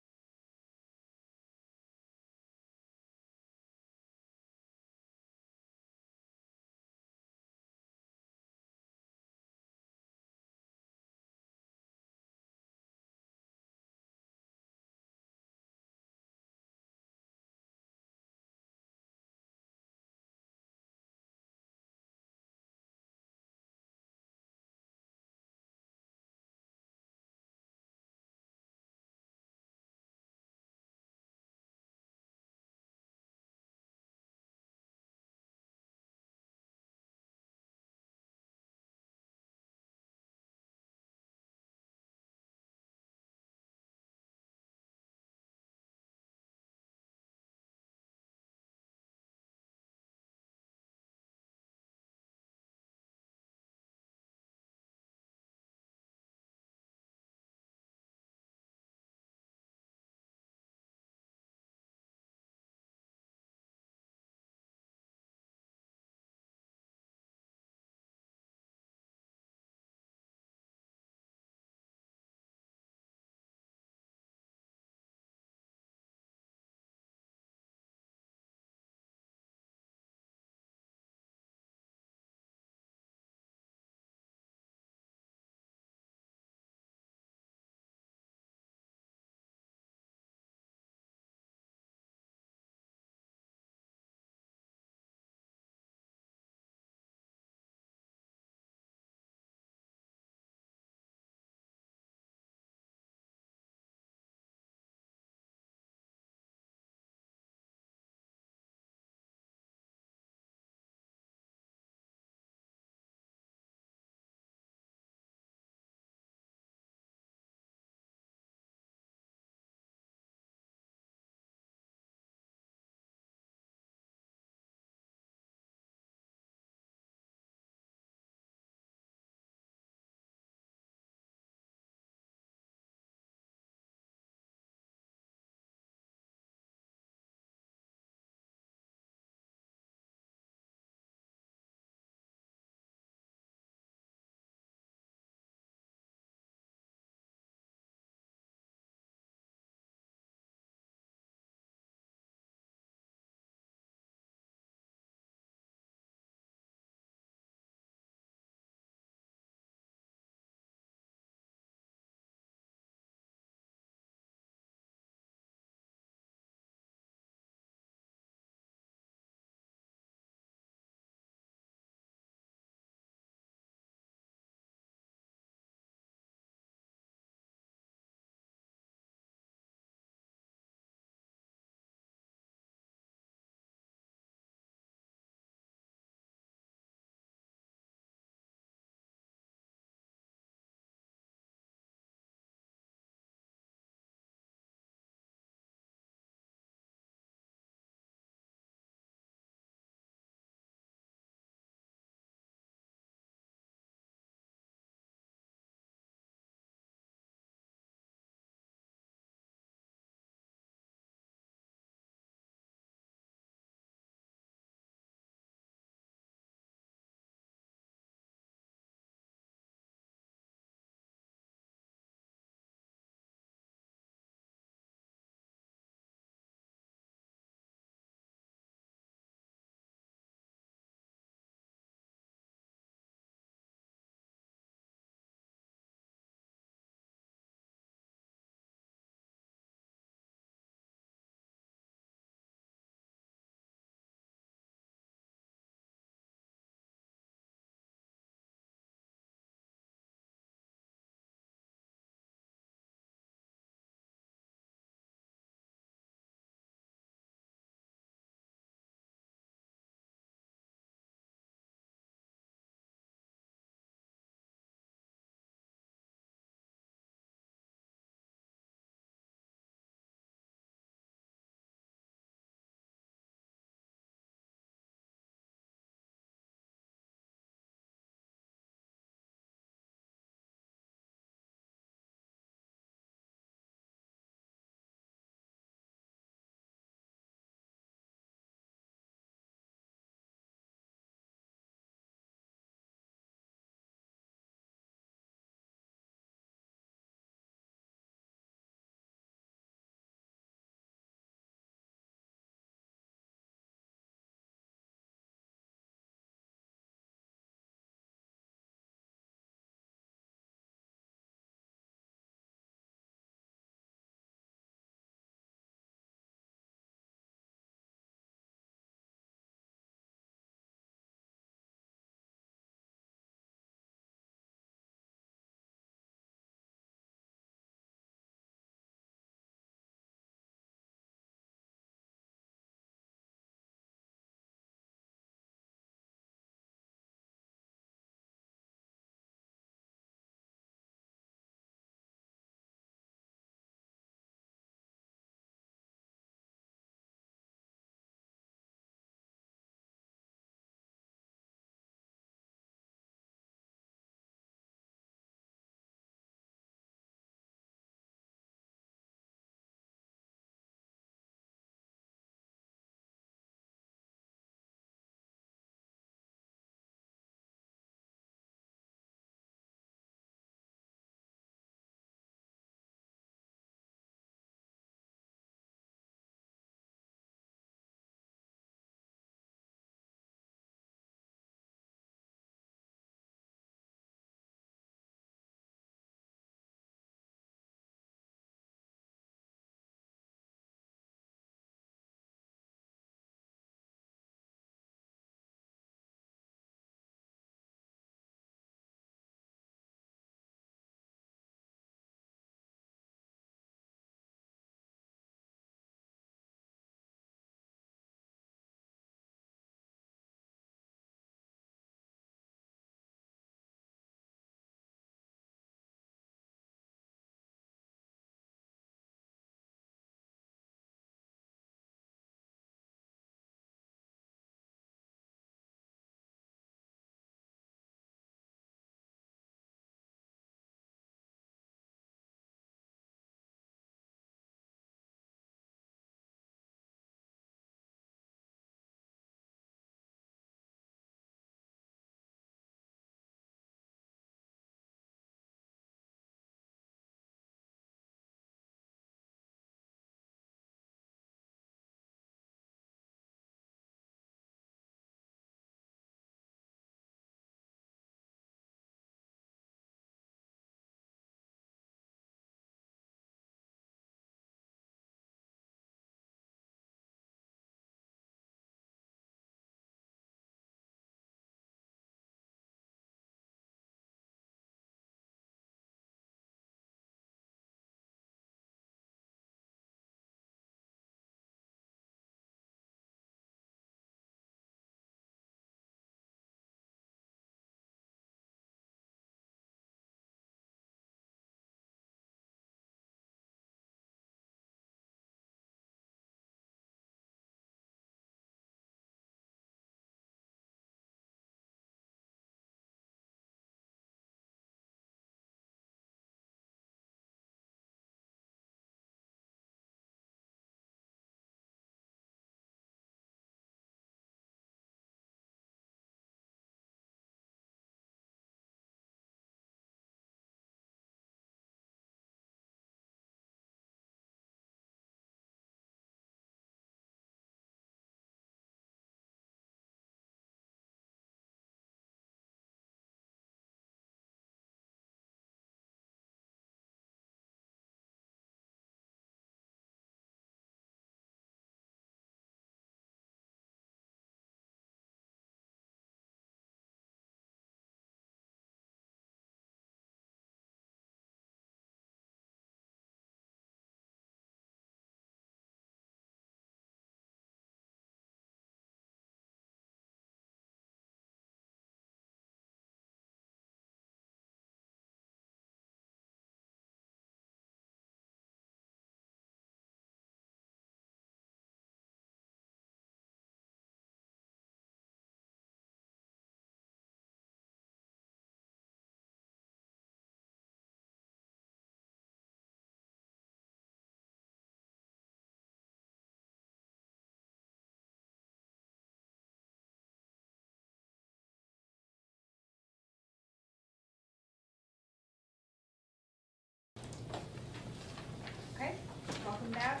back.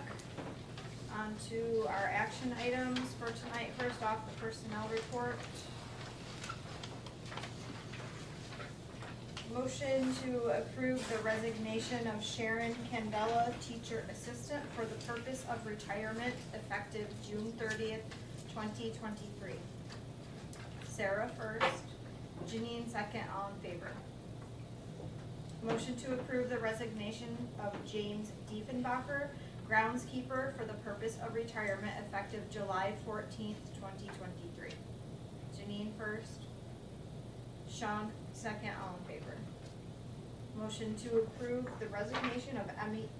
On to our action items for tonight. First off, the personnel report. Motion to approve the resignation of Sharon Candela, teacher assistant, for the purpose of retirement effective June 30th, 2023. Sarah first, Janine second, all in favor. Motion to approve the resignation of James Diefenbacher, groundskeeper, for the purpose of retirement effective July 14th, 2023. Janine first, Sean second, all in favor. Motion to approve the resignation of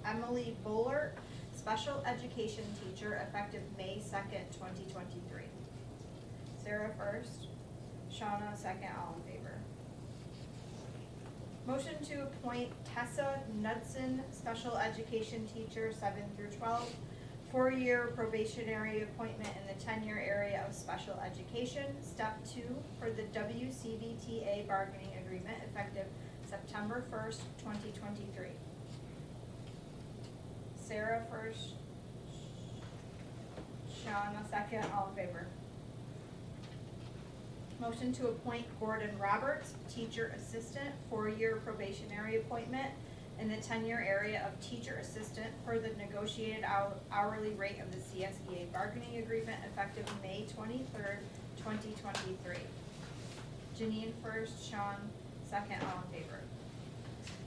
Emily Bollert, special education teacher, effective May 2nd, 2023. Sarah first, Shauna second, all in favor. Motion to appoint Tessa Knudsen, special education teacher, 7 through 12, 4-year probationary appointment in the 10-year area of special education, step 2, for the WCVTA bargaining agreement, effective September 1st, 2023. Sarah first, Shauna second, all in favor. Motion to appoint Gordon Roberts, teacher assistant, 4-year probationary appointment in the 10-year area of teacher assistant for the negotiated hourly rate of the CSEA bargaining agreement, effective May 23rd, 2023. Janine first, Sean second, all in favor.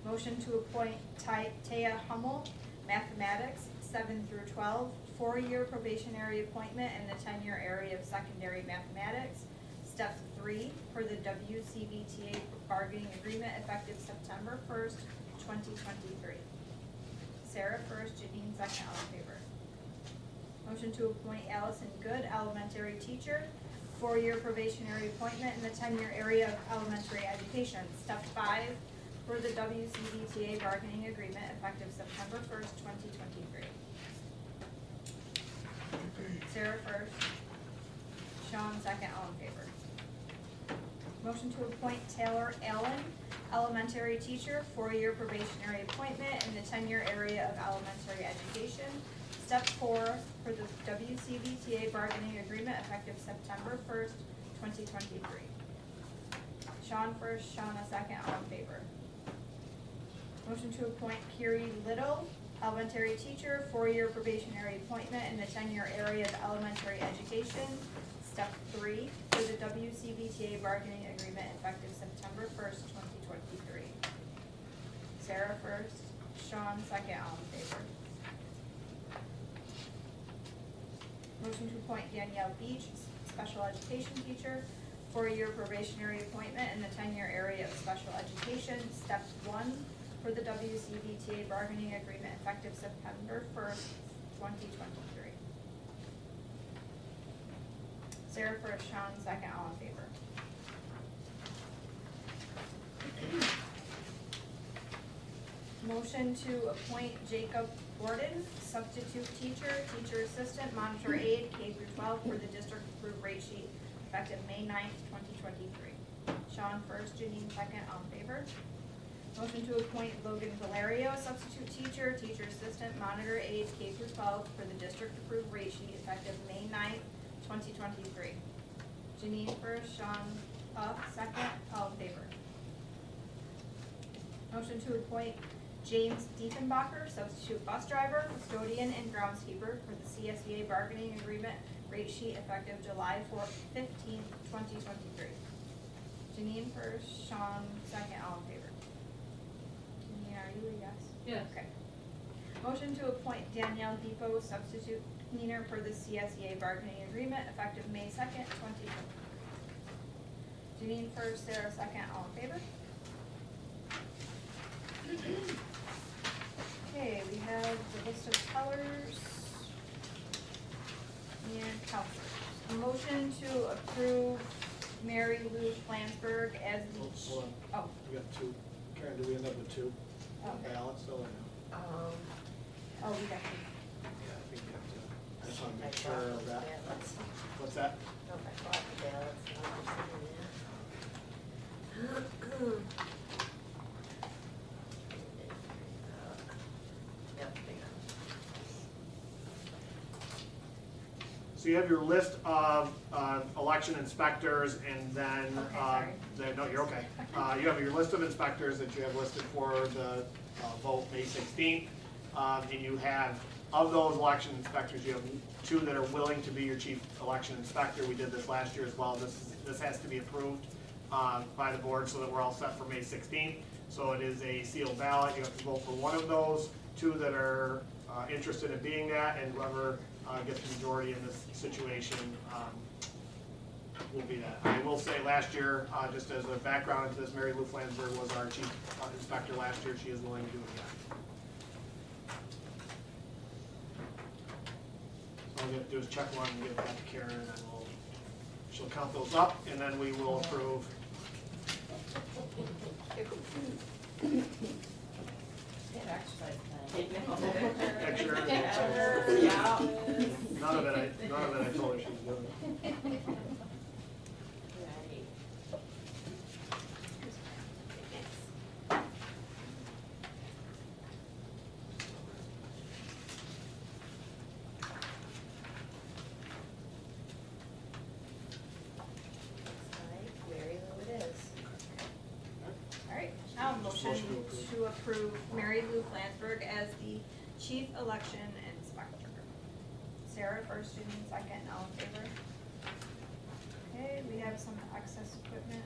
Motion to appoint Taya Hummel, mathematics, 7 through 12, 4-year probationary appointment in the 10-year area of secondary mathematics, step 3, for the WCVTA bargaining agreement, effective September 1st, 2023. Sarah first, Janine second, all in favor. Motion to appoint Allison Good, elementary teacher, 4-year probationary appointment in the 10-year area of elementary education, step 5, for the WCVTA bargaining agreement, effective September 1st, 2023. Sarah first, Sean second, all in favor. Motion to appoint Taylor Allen, elementary teacher, 4-year probationary appointment in the 10-year area of elementary education, step 4, for the WCVTA bargaining agreement, effective September 1st, 2023. Sean first, Shauna second, all in favor. Motion to appoint Kiri Little, elementary teacher, 4-year probationary appointment in the 10-year area of elementary education, step 3, for the WCVTA bargaining agreement, effective September 1st, 2023. Sarah first, Sean second, all in favor. Motion to appoint Danielle Beach, special education teacher, 4-year probationary appointment in the 10-year area of special education, step 1, for the WCVTA bargaining agreement, effective September 1st, 2023. Sarah first, Sean second, all in favor. Motion to appoint Jacob Gordon, substitute teacher, teacher assistant, monitor aide, K through 12, for the district approved rate sheet, effective May 9th, 2023. Sean first, Janine second, all in favor. Motion to appoint Logan Valerio, substitute teacher, teacher assistant, monitor aide, K through 12, for the district approved rate sheet, effective May 9th, 2023. Janine first, Sean second, all in favor. Motion to appoint James Diefenbacher, substitute bus driver, custodian, and groundskeeper, for the CSEA bargaining agreement rate sheet, effective July 15th, 2023. Janine first, Sean second, all in favor. Janine, are you a yes? Yes. Okay. Motion to appoint Danielle Depot, substitute cleaner, for the CSEA bargaining agreement, effective May 2nd, 2023. Janine first, Sarah second, all in favor? Okay, we have the list of tellers and counselors. A motion to approve Mary Lou Flansburgh as the Hold on. oh, We got 2. Karen, do we end up with 2 okay. ballots still or no? Oh, we got to. Yeah, I think you have to. I just want to make sure of that. What's that? So you have your list of election inspectors, and then, Okay, no, you're okay. You have your list of inspectors that you have listed for the vote May 16th. And you have, of those election inspectors, you have 2 that are willing to be your chief election inspector. We did this last year as well. This has to be approved by the board so that we're all set for May 16th. So it is a sealed ballot. You have to vote for one of those, 2 that are interested in being that, and whoever gets the majority in this situation will be that. I will say last year, just as a background into this, Mary Lou Flansburgh was our chief inspector last year. She is willing to do it again. So all we have to do is check one and give it back to Karen, and then she'll count those up, and then we will approve. Picture. None of it I told her she was doing. Mary Lou it is. Alright, now a motion to approve Mary Lou Flansburgh as the chief election inspector. Sarah first, Janine second, all in favor? Okay, we have some excess equipment.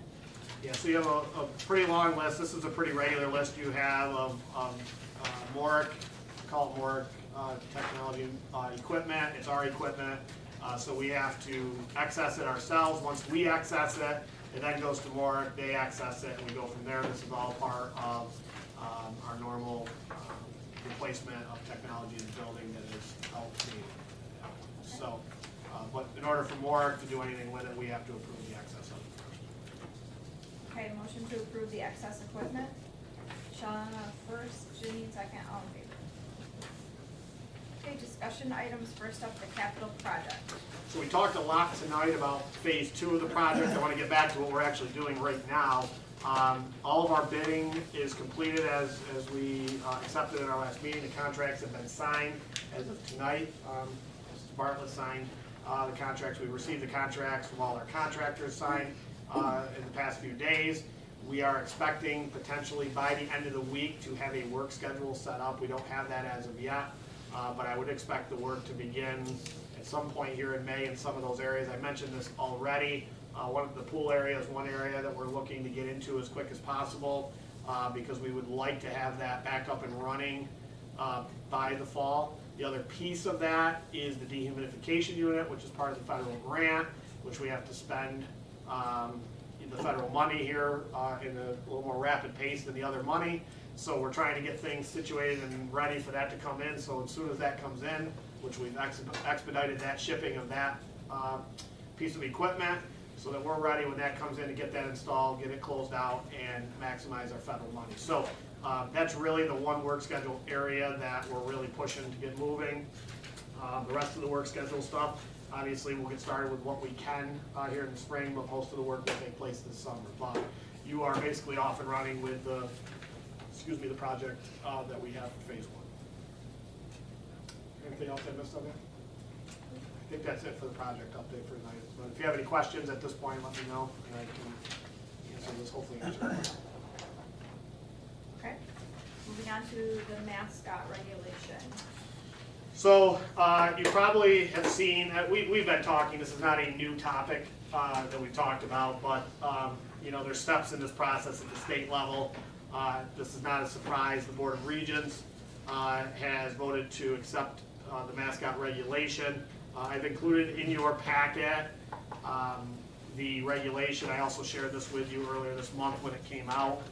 Yeah, so you have a pretty long list. This is a pretty regular list you have of MORC, call it MORC, technology equipment. It's our equipment, so we have to access it ourselves. Once we access it, it then goes to MORC, they access it, and we go from there. This is all part of our normal replacement of technology in the building that is outdated. So, but in order for MORC to do anything with it, we have to approve the access of it first. Okay, motion to approve the excess equipment. Shauna first, Janine second, all in favor? Okay, discussion items, first up, the capital project. So we talked a lot tonight about phase 2 of the project. I want to get back to what we're actually doing right now. All of our bidding is completed as we accepted in our last meeting. The contracts have been signed as of tonight. Mr. Bartlett signed the contracts. We received the contracts from all our contractors signed in the past few days. We are expecting potentially by the end of the week to have a work schedule set up. We don't have that as of yet, but I would expect the work to begin at some point here in May in some of those areas. I mentioned this already. One of the pool area is one area that we're looking to get into as quick as possible because we would like to have that back up and running by the fall. The other piece of that is the dehumidification unit, which is part of the federal grant, which we have to spend the federal money here in a little more rapid pace than the other money. So we're trying to get things situated and ready for that to come in. So as soon as that comes in, which we've expedited that shipping of that piece of equipment, so that we're ready when that comes in to get that installed, get it closed out, and maximize our federal money. So that's really the one work schedule area that we're really pushing to get moving. The rest of the work schedule stuff, obviously we'll get started with what we can here in the spring, but most of the work will take place this summer. But you are basically off and running with the, the project that we have for phase 1. Anything else I missed on that? I think that's it for the project update for tonight. But if you have any questions at this point, let me know, and I can answer this, hopefully answer them. Okay, moving on to the mascot regulation. So you probably have seen, we've been talking, this is not a new topic that we've talked about, but there's steps in this process at the state level. This is not a surprise. The Board of Regents has voted to accept the mascot regulation. I've included in your packet the regulation. I also shared this with you earlier this month when it came out.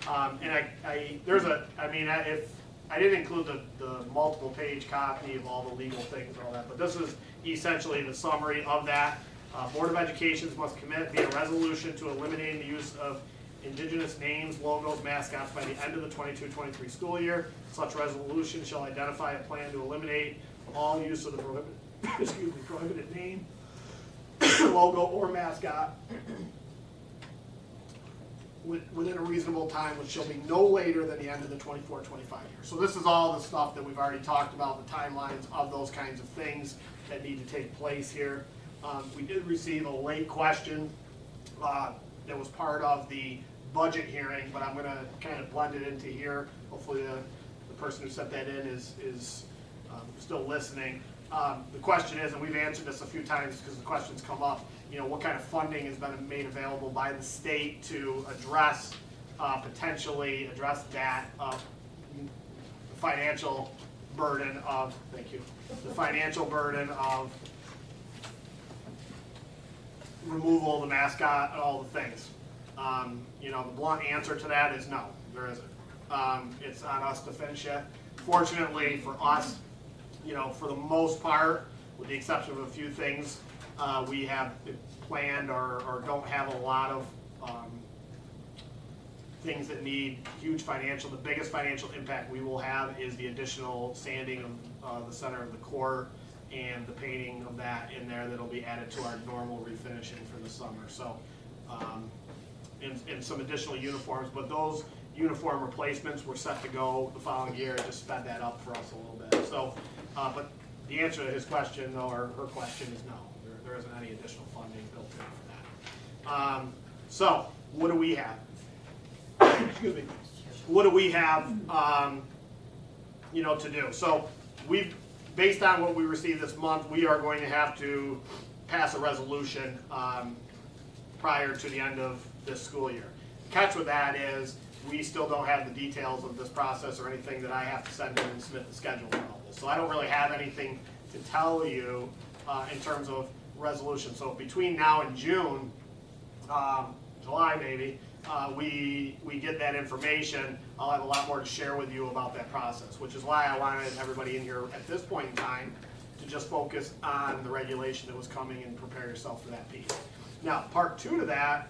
If I didn't include the multiple page copy of all the legal things and all that, but this is essentially the summary of that. Board of Education must commit via resolution to eliminating the use of indigenous names, logos, mascots by the end of the 22-23 school year. Such resolution shall identify a plan to eliminate all use of the prohibited name, logo, or mascot within a reasonable time, which shall be no later than the end of the 24-25 year. So this is all the stuff that we've already talked about, the timelines of those kinds of things that need to take place here. We did receive a late question that was part of the budget hearing, but I'm gonna kind of blend it into here. Hopefully the person who sent that in is still listening. The question is, and we've answered this a few times because the questions come up, what kind of funding has been made available by the state to address, potentially address that financial burden of, thank you, the financial burden of removal of the mascot and all the things. The blunt answer to that is no, there isn't. It's on us to finish it. Fortunately for us, for the most part, with the exception of a few things, we have planned or don't have a lot of things that need huge financial. The biggest financial impact we will have is the additional sanding of the center of the court and the painting of that in there that'll be added to our normal refinishing for the summer. So, and some additional uniforms, but those uniform replacements were set to go the following year. It just sped that up for us a little bit. So, but the answer to his question, though, or her question, is no. There isn't any additional funding built in for that. So, what do we have? Excuse me. What do we have, to do? So, based on what we received this month, we are going to have to pass a resolution prior to the end of this school year. The catch with that is we still don't have the details of this process or anything that I have to send in and submit the schedule and all this. So I don't really have anything to tell you in terms of resolution. So between now and June, July maybe, we get that information, I'll have a lot more to share with you about that process, which is why I wanted everybody in here at this point in time to just focus on the regulation that was coming and prepare yourself for that piece. Now, part two to that,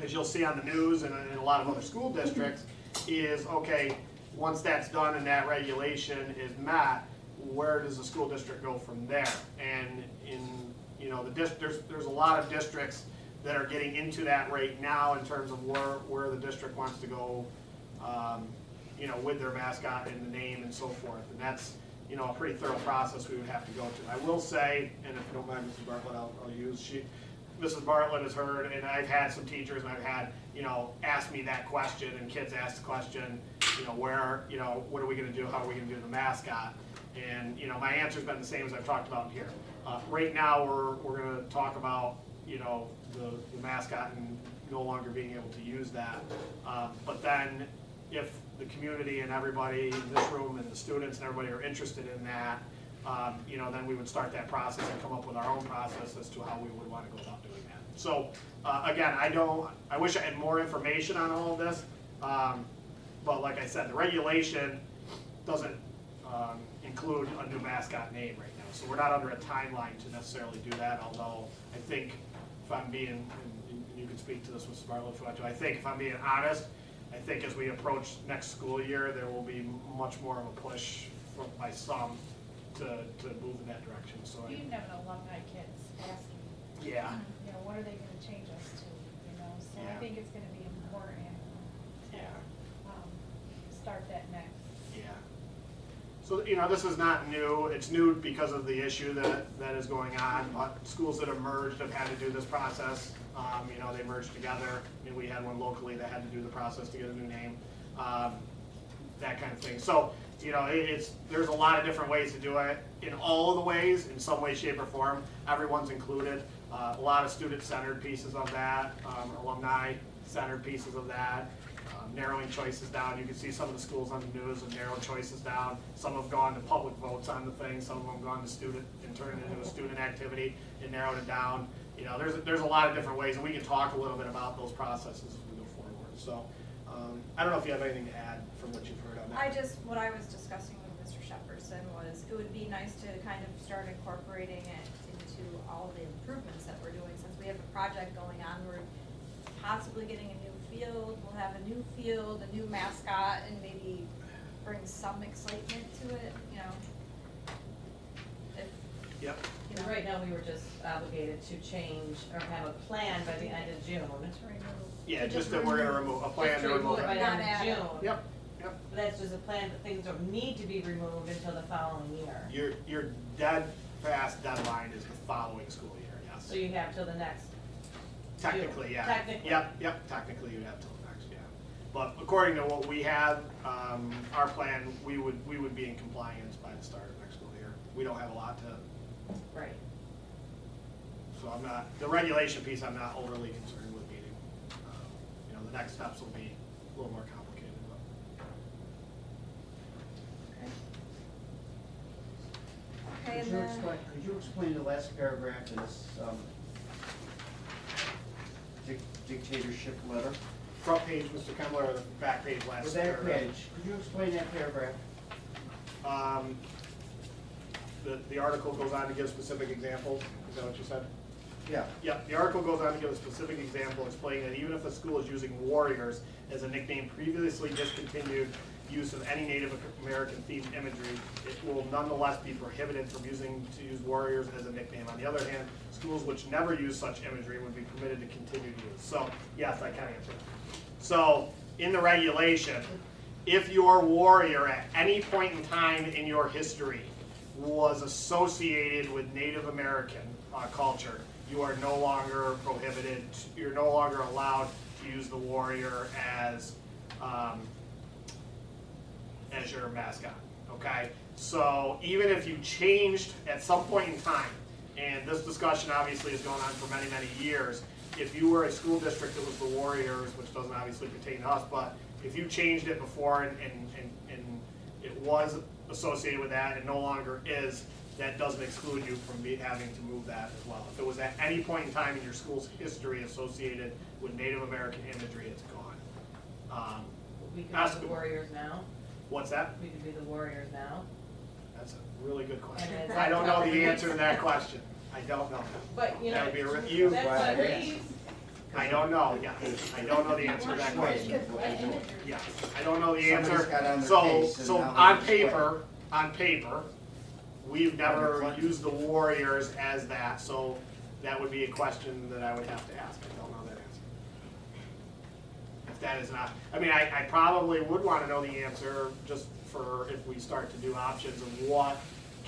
as you'll see on the news and in a lot of other school districts, is, okay, once that's done and that regulation is met, where does the school district go from there? And there's a lot of districts that are getting into that right now in terms of where the district wants to go, with their mascot and the name and so forth. And that's, a pretty thorough process we would have to go to. I will say, and if you don't mind, Mrs. Bartlett, I'll use, Mrs. Bartlett has heard, and I've had some teachers and I've had, ask me that question, and kids ask the question, what are we gonna do, how are we gonna do the mascot? And, my answer's been the same as I've talked about here. Right now, we're gonna talk about, the mascot and no longer being able to use that. But then, if the community and everybody in this room and the students and everybody are interested in that, then we would start that process and come up with our own process as to how we would want to go about doing that. So, again, I wish I had more information on all of this, but like I said, the regulation doesn't include a new mascot name right now. So we're not under a timeline to necessarily do that, although I think if I'm being, and you can speak to this, Mrs. Bartlett, if you want to, I think if I'm being honest, I think as we approach next school year, there will be much more of a push by some to move in that direction. So You even have an alumni kids asking, yeah, what are they gonna change us to, so I Yeah. think it's gonna be important to start that next. yeah. So, this is not new. It's new because of the issue that is going on. Schools that have merged have had to do this process. They merged together, and we had one locally that had to do the process to get a new name, that kind of thing. So, there's a lot of different ways to do it. In all of the ways, in some way, shape, or form, everyone's included. A lot of student-centered pieces of that, alumni-centered pieces of that. Narrowing choices down. You can see some of the schools on the news have narrowed choices down. Some have gone to public votes on the thing. Some of them have gone to student and turned it into a student activity and narrowed it down. There's a lot of different ways, and we can talk a little bit about those processes as we go forward. So, I don't know if you have anything to add from what you've heard on that. What I was discussing with Mr. Shepperson was, it would be nice to kind of start incorporating it into all the improvements that we're doing. Since we have a project going on, we're possibly getting a new field, we'll have a new field, a new mascot, and maybe bring some excitement to it, Yep. if, right now, we were just obligated to change or have a plan by the end of June. Yeah, So just just that we're gonna remove, a plan Just to remove by it. the end Not add of it. June. Yep, yep. But that's just a plan, but things don't need to be removed until the following year. Your dead fast deadline is the following school year, yes. So you have till the next. Technically, yeah. Technically. Yep, technically you'd have till next, yeah. But according to what we have, our plan, we would be in compliance by the start of next school year. We don't have a lot to, Right. so I'm not, the regulation piece, I'm not overly concerned with meeting. You know, the next steps will be a little more complicated, but. Okay, and then, Could you explain the last paragraph in this dictatorship letter? Front page, Mr. Kemmler, or the back page last Was that paragraph? page? Could you explain that paragraph? The article goes on to give specific examples, is that what you said? Yeah. Yep, the article goes on to give a specific example explaining that even if a school is using warriors as a nickname, previously discontinued use of any Native American themed imagery, it will nonetheless be prohibited from to use warriors as a nickname. On the other hand, schools which never use such imagery would be permitted to continue to use. So, yes, I can answer that. So, in the regulation, if your warrior at any point in time in your history was associated with Native American culture, you are no longer prohibited, you're no longer allowed to use the warrior as your mascot, okay? So even if you changed at some point in time, and this discussion obviously has gone on for many, many years, if you were a school district that was the Warriors, which doesn't obviously pertain to us, but if you changed it before and it was associated with that and no longer is, that doesn't exclude you from having to move that as well. If it was at any point in time in your school's history associated with Native American imagery, it's gone. We can be the Warriors now. What's that? We can be the Warriors now. That's a really good question. And I don't know the answer to that question. I don't know. But, you know, That would be that's what reads. I don't know, yes. I don't know the answer to that question. Yeah, I don't know the Somebody's got on answer. their So, case and so now on they paper, we've never used the Warriors as that, so that would be a question that I would have to ask. I don't know that answer. If that is not, I mean, I probably would want to know the answer just for if we start to do options of what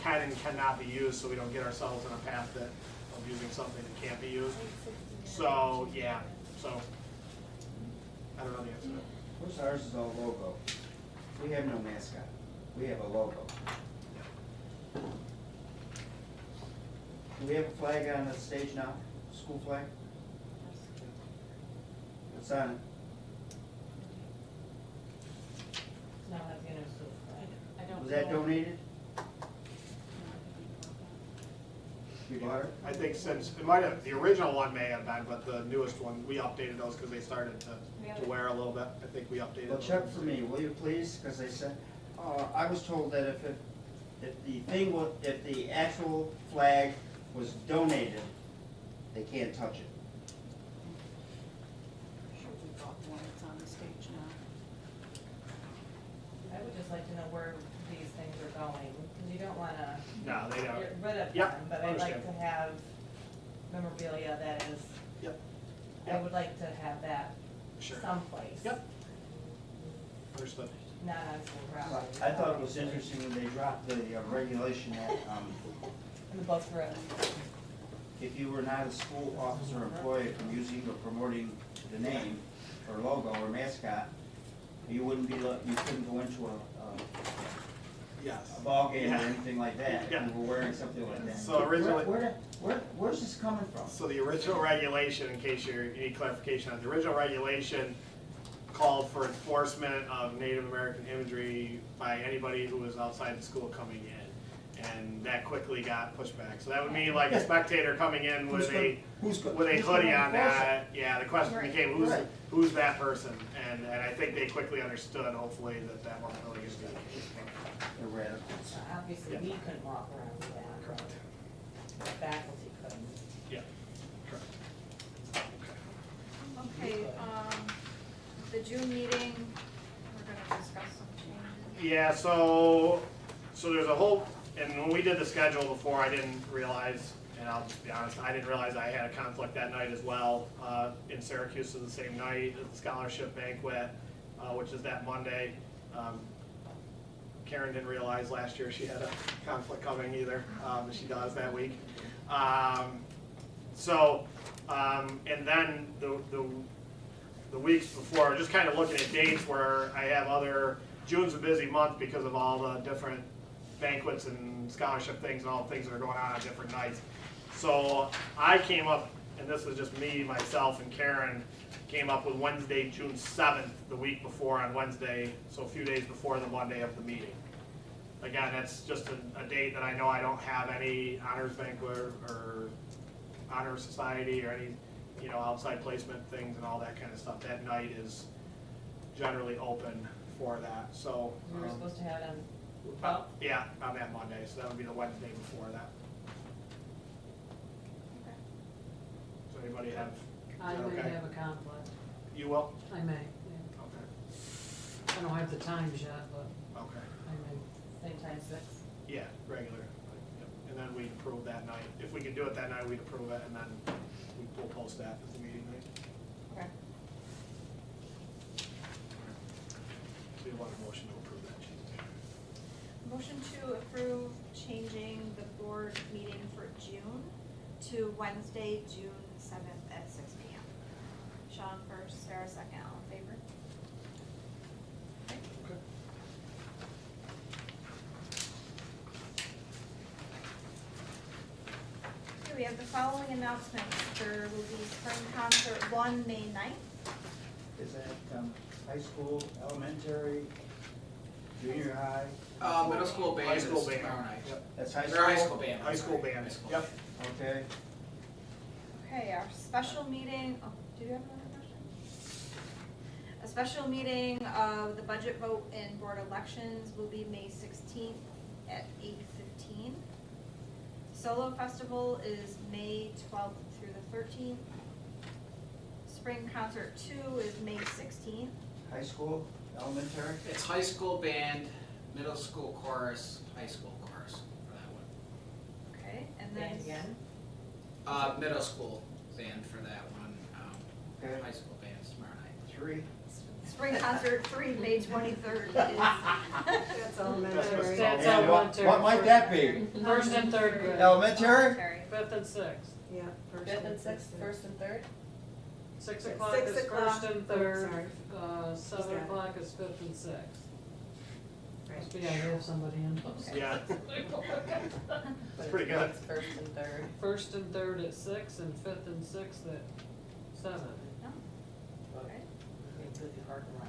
can and cannot be used, so we don't get ourselves on a path of using something that can't be used. So, yeah, so, I don't know the answer to that. Of course, ours is all logo. We have no mascot. We have a logo. Do we have a flag on the stage now? School flag? What's on it? No, that's the new school flag. I don't Was that know. donated? You bought it? I think since, it might have, the original one may have been, but the newest one, we updated those because they started to wear a little bit. I think we updated Well, those. check for me, will you please? Because they said, I was told that if the actual flag was donated, they can't touch it. Sure, we bought one that's on the stage now. I would just like to know where these things are going, because you don't wanna No, they don't. get rid of Yep, them, but I'd like understand. to have memorabilia that is, Yep. I would like to have that Sure. someplace. Yep. Understood. Not on school property. I thought it was interesting when they dropped the regulation that In the book room. if you were not a school officer or employee from using or promoting the name or logo or mascot, you wouldn't be, you couldn't go into Yes. a ball game or Yeah. anything like that, if Yeah. you were wearing something like that. So originally- Where's this coming from? So the original regulation, in case you need clarification on, the original regulation called for enforcement of Native American imagery by anybody who was outside the school coming in. And that quickly got pushed back. So that would mean like a spectator coming in with a hoodie on that. Yeah, the question became, who's that person? And I think they quickly understood, hopefully, that wasn't really going to be the case. The radicals. Obviously, we couldn't walk around with that. Correct. The faculty couldn't. Yeah, correct. okay, the June meeting, we're gonna discuss some changes. Yeah, so there's a whole, and when we did the schedule before, I didn't realize, and I'll just be honest, I didn't realize I had a conflict that night as well. In Syracuse is the same night, at the scholarship banquet, which is that Monday. Karen didn't realize last year she had a conflict coming either, she does that week. And then the weeks before, just kind of looking at dates where I have June's a busy month because of all the different banquets and scholarship things and all the things that are going on different nights. So I came up, and this is just me, myself, and Karen, came up with Wednesday, June 7th, the week before on Wednesday, so a few days before the Monday of the meeting. Again, that's just a date that I know I don't have any honors banquet or honor society or any, outside placement things and all that kind of stuff. That night is generally open for that, so. We were supposed to have it on the 12th? Yeah, on that Monday, so that would be the Wednesday before that. Okay. Does anybody have? I is that may okay? have a conflict. You will? I may, yeah. Okay. I don't have the times yet, but Okay. I may. Same time, 6? Yeah, regular. Yep. And then we'd approve that night. If we could do it that night, we'd approve it, and then we'll post that as a meeting night. Okay. So you want a motion to approve that change? Motion to approve changing the board meeting for June to Wednesday, June 7th at 6 p.m. Sean first, Sarah second, all in favor? Okay. Okay, we have the following announcements. There will be spring concert 1 May 9th. Is that high school, elementary, junior high? Middle school band High is school band. tomorrow night. Yep. That's high Or school? high school band. I'm High school sorry. band, High school yep. Okay. Okay, our special meeting, do you have another question? A special meeting of the budget vote and board elections will be May 16th at 8:15. Solo Festival is May 12th through the 13th. Spring Concert 2 is May 16th. High school, elementary? It's high school band, middle school chorus, high school chorus for that one. Okay, and then. Band again? Middle school band for that one, Okay. high school band's tomorrow night. 3? Spring Concert 3, May 23rd is. That's elementary. That's And elementary. what might that be? First and third grade. Elementary? Sorry. Fifth and sixth. Yeah. first 5th and and 6th, 1st and 3rd? 6 At o'clock 6 is o'clock. first and Oh, third, sorry. 7 Got it. o'clock is fifth and sixth. Right. Must be, I have somebody in. Yeah, But It's pretty good. it's 1st and 3rd. First and third at 6 and fifth and sixth at 7. Okay. Good parking lot.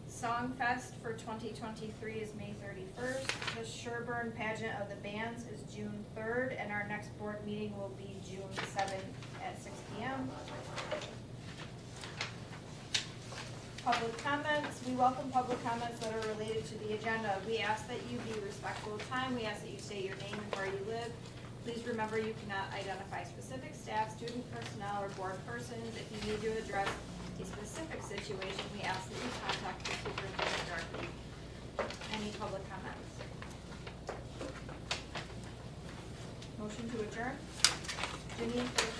Song Fest for 2023 is May 31st. The Sherburne Pageant of the Bands is June 3rd, and our next board meeting will be June 7th at 6 p.m. Public comments. We welcome public comments that are related to the agenda. We ask that you be respectful of time. We ask that you state your name and where you live. Please remember you cannot identify specific staff, student personnel, or board persons. If you need to address a specific situation, we ask that you contact the superintendent directly. Any public comments? Motion to adjourn? Janine for the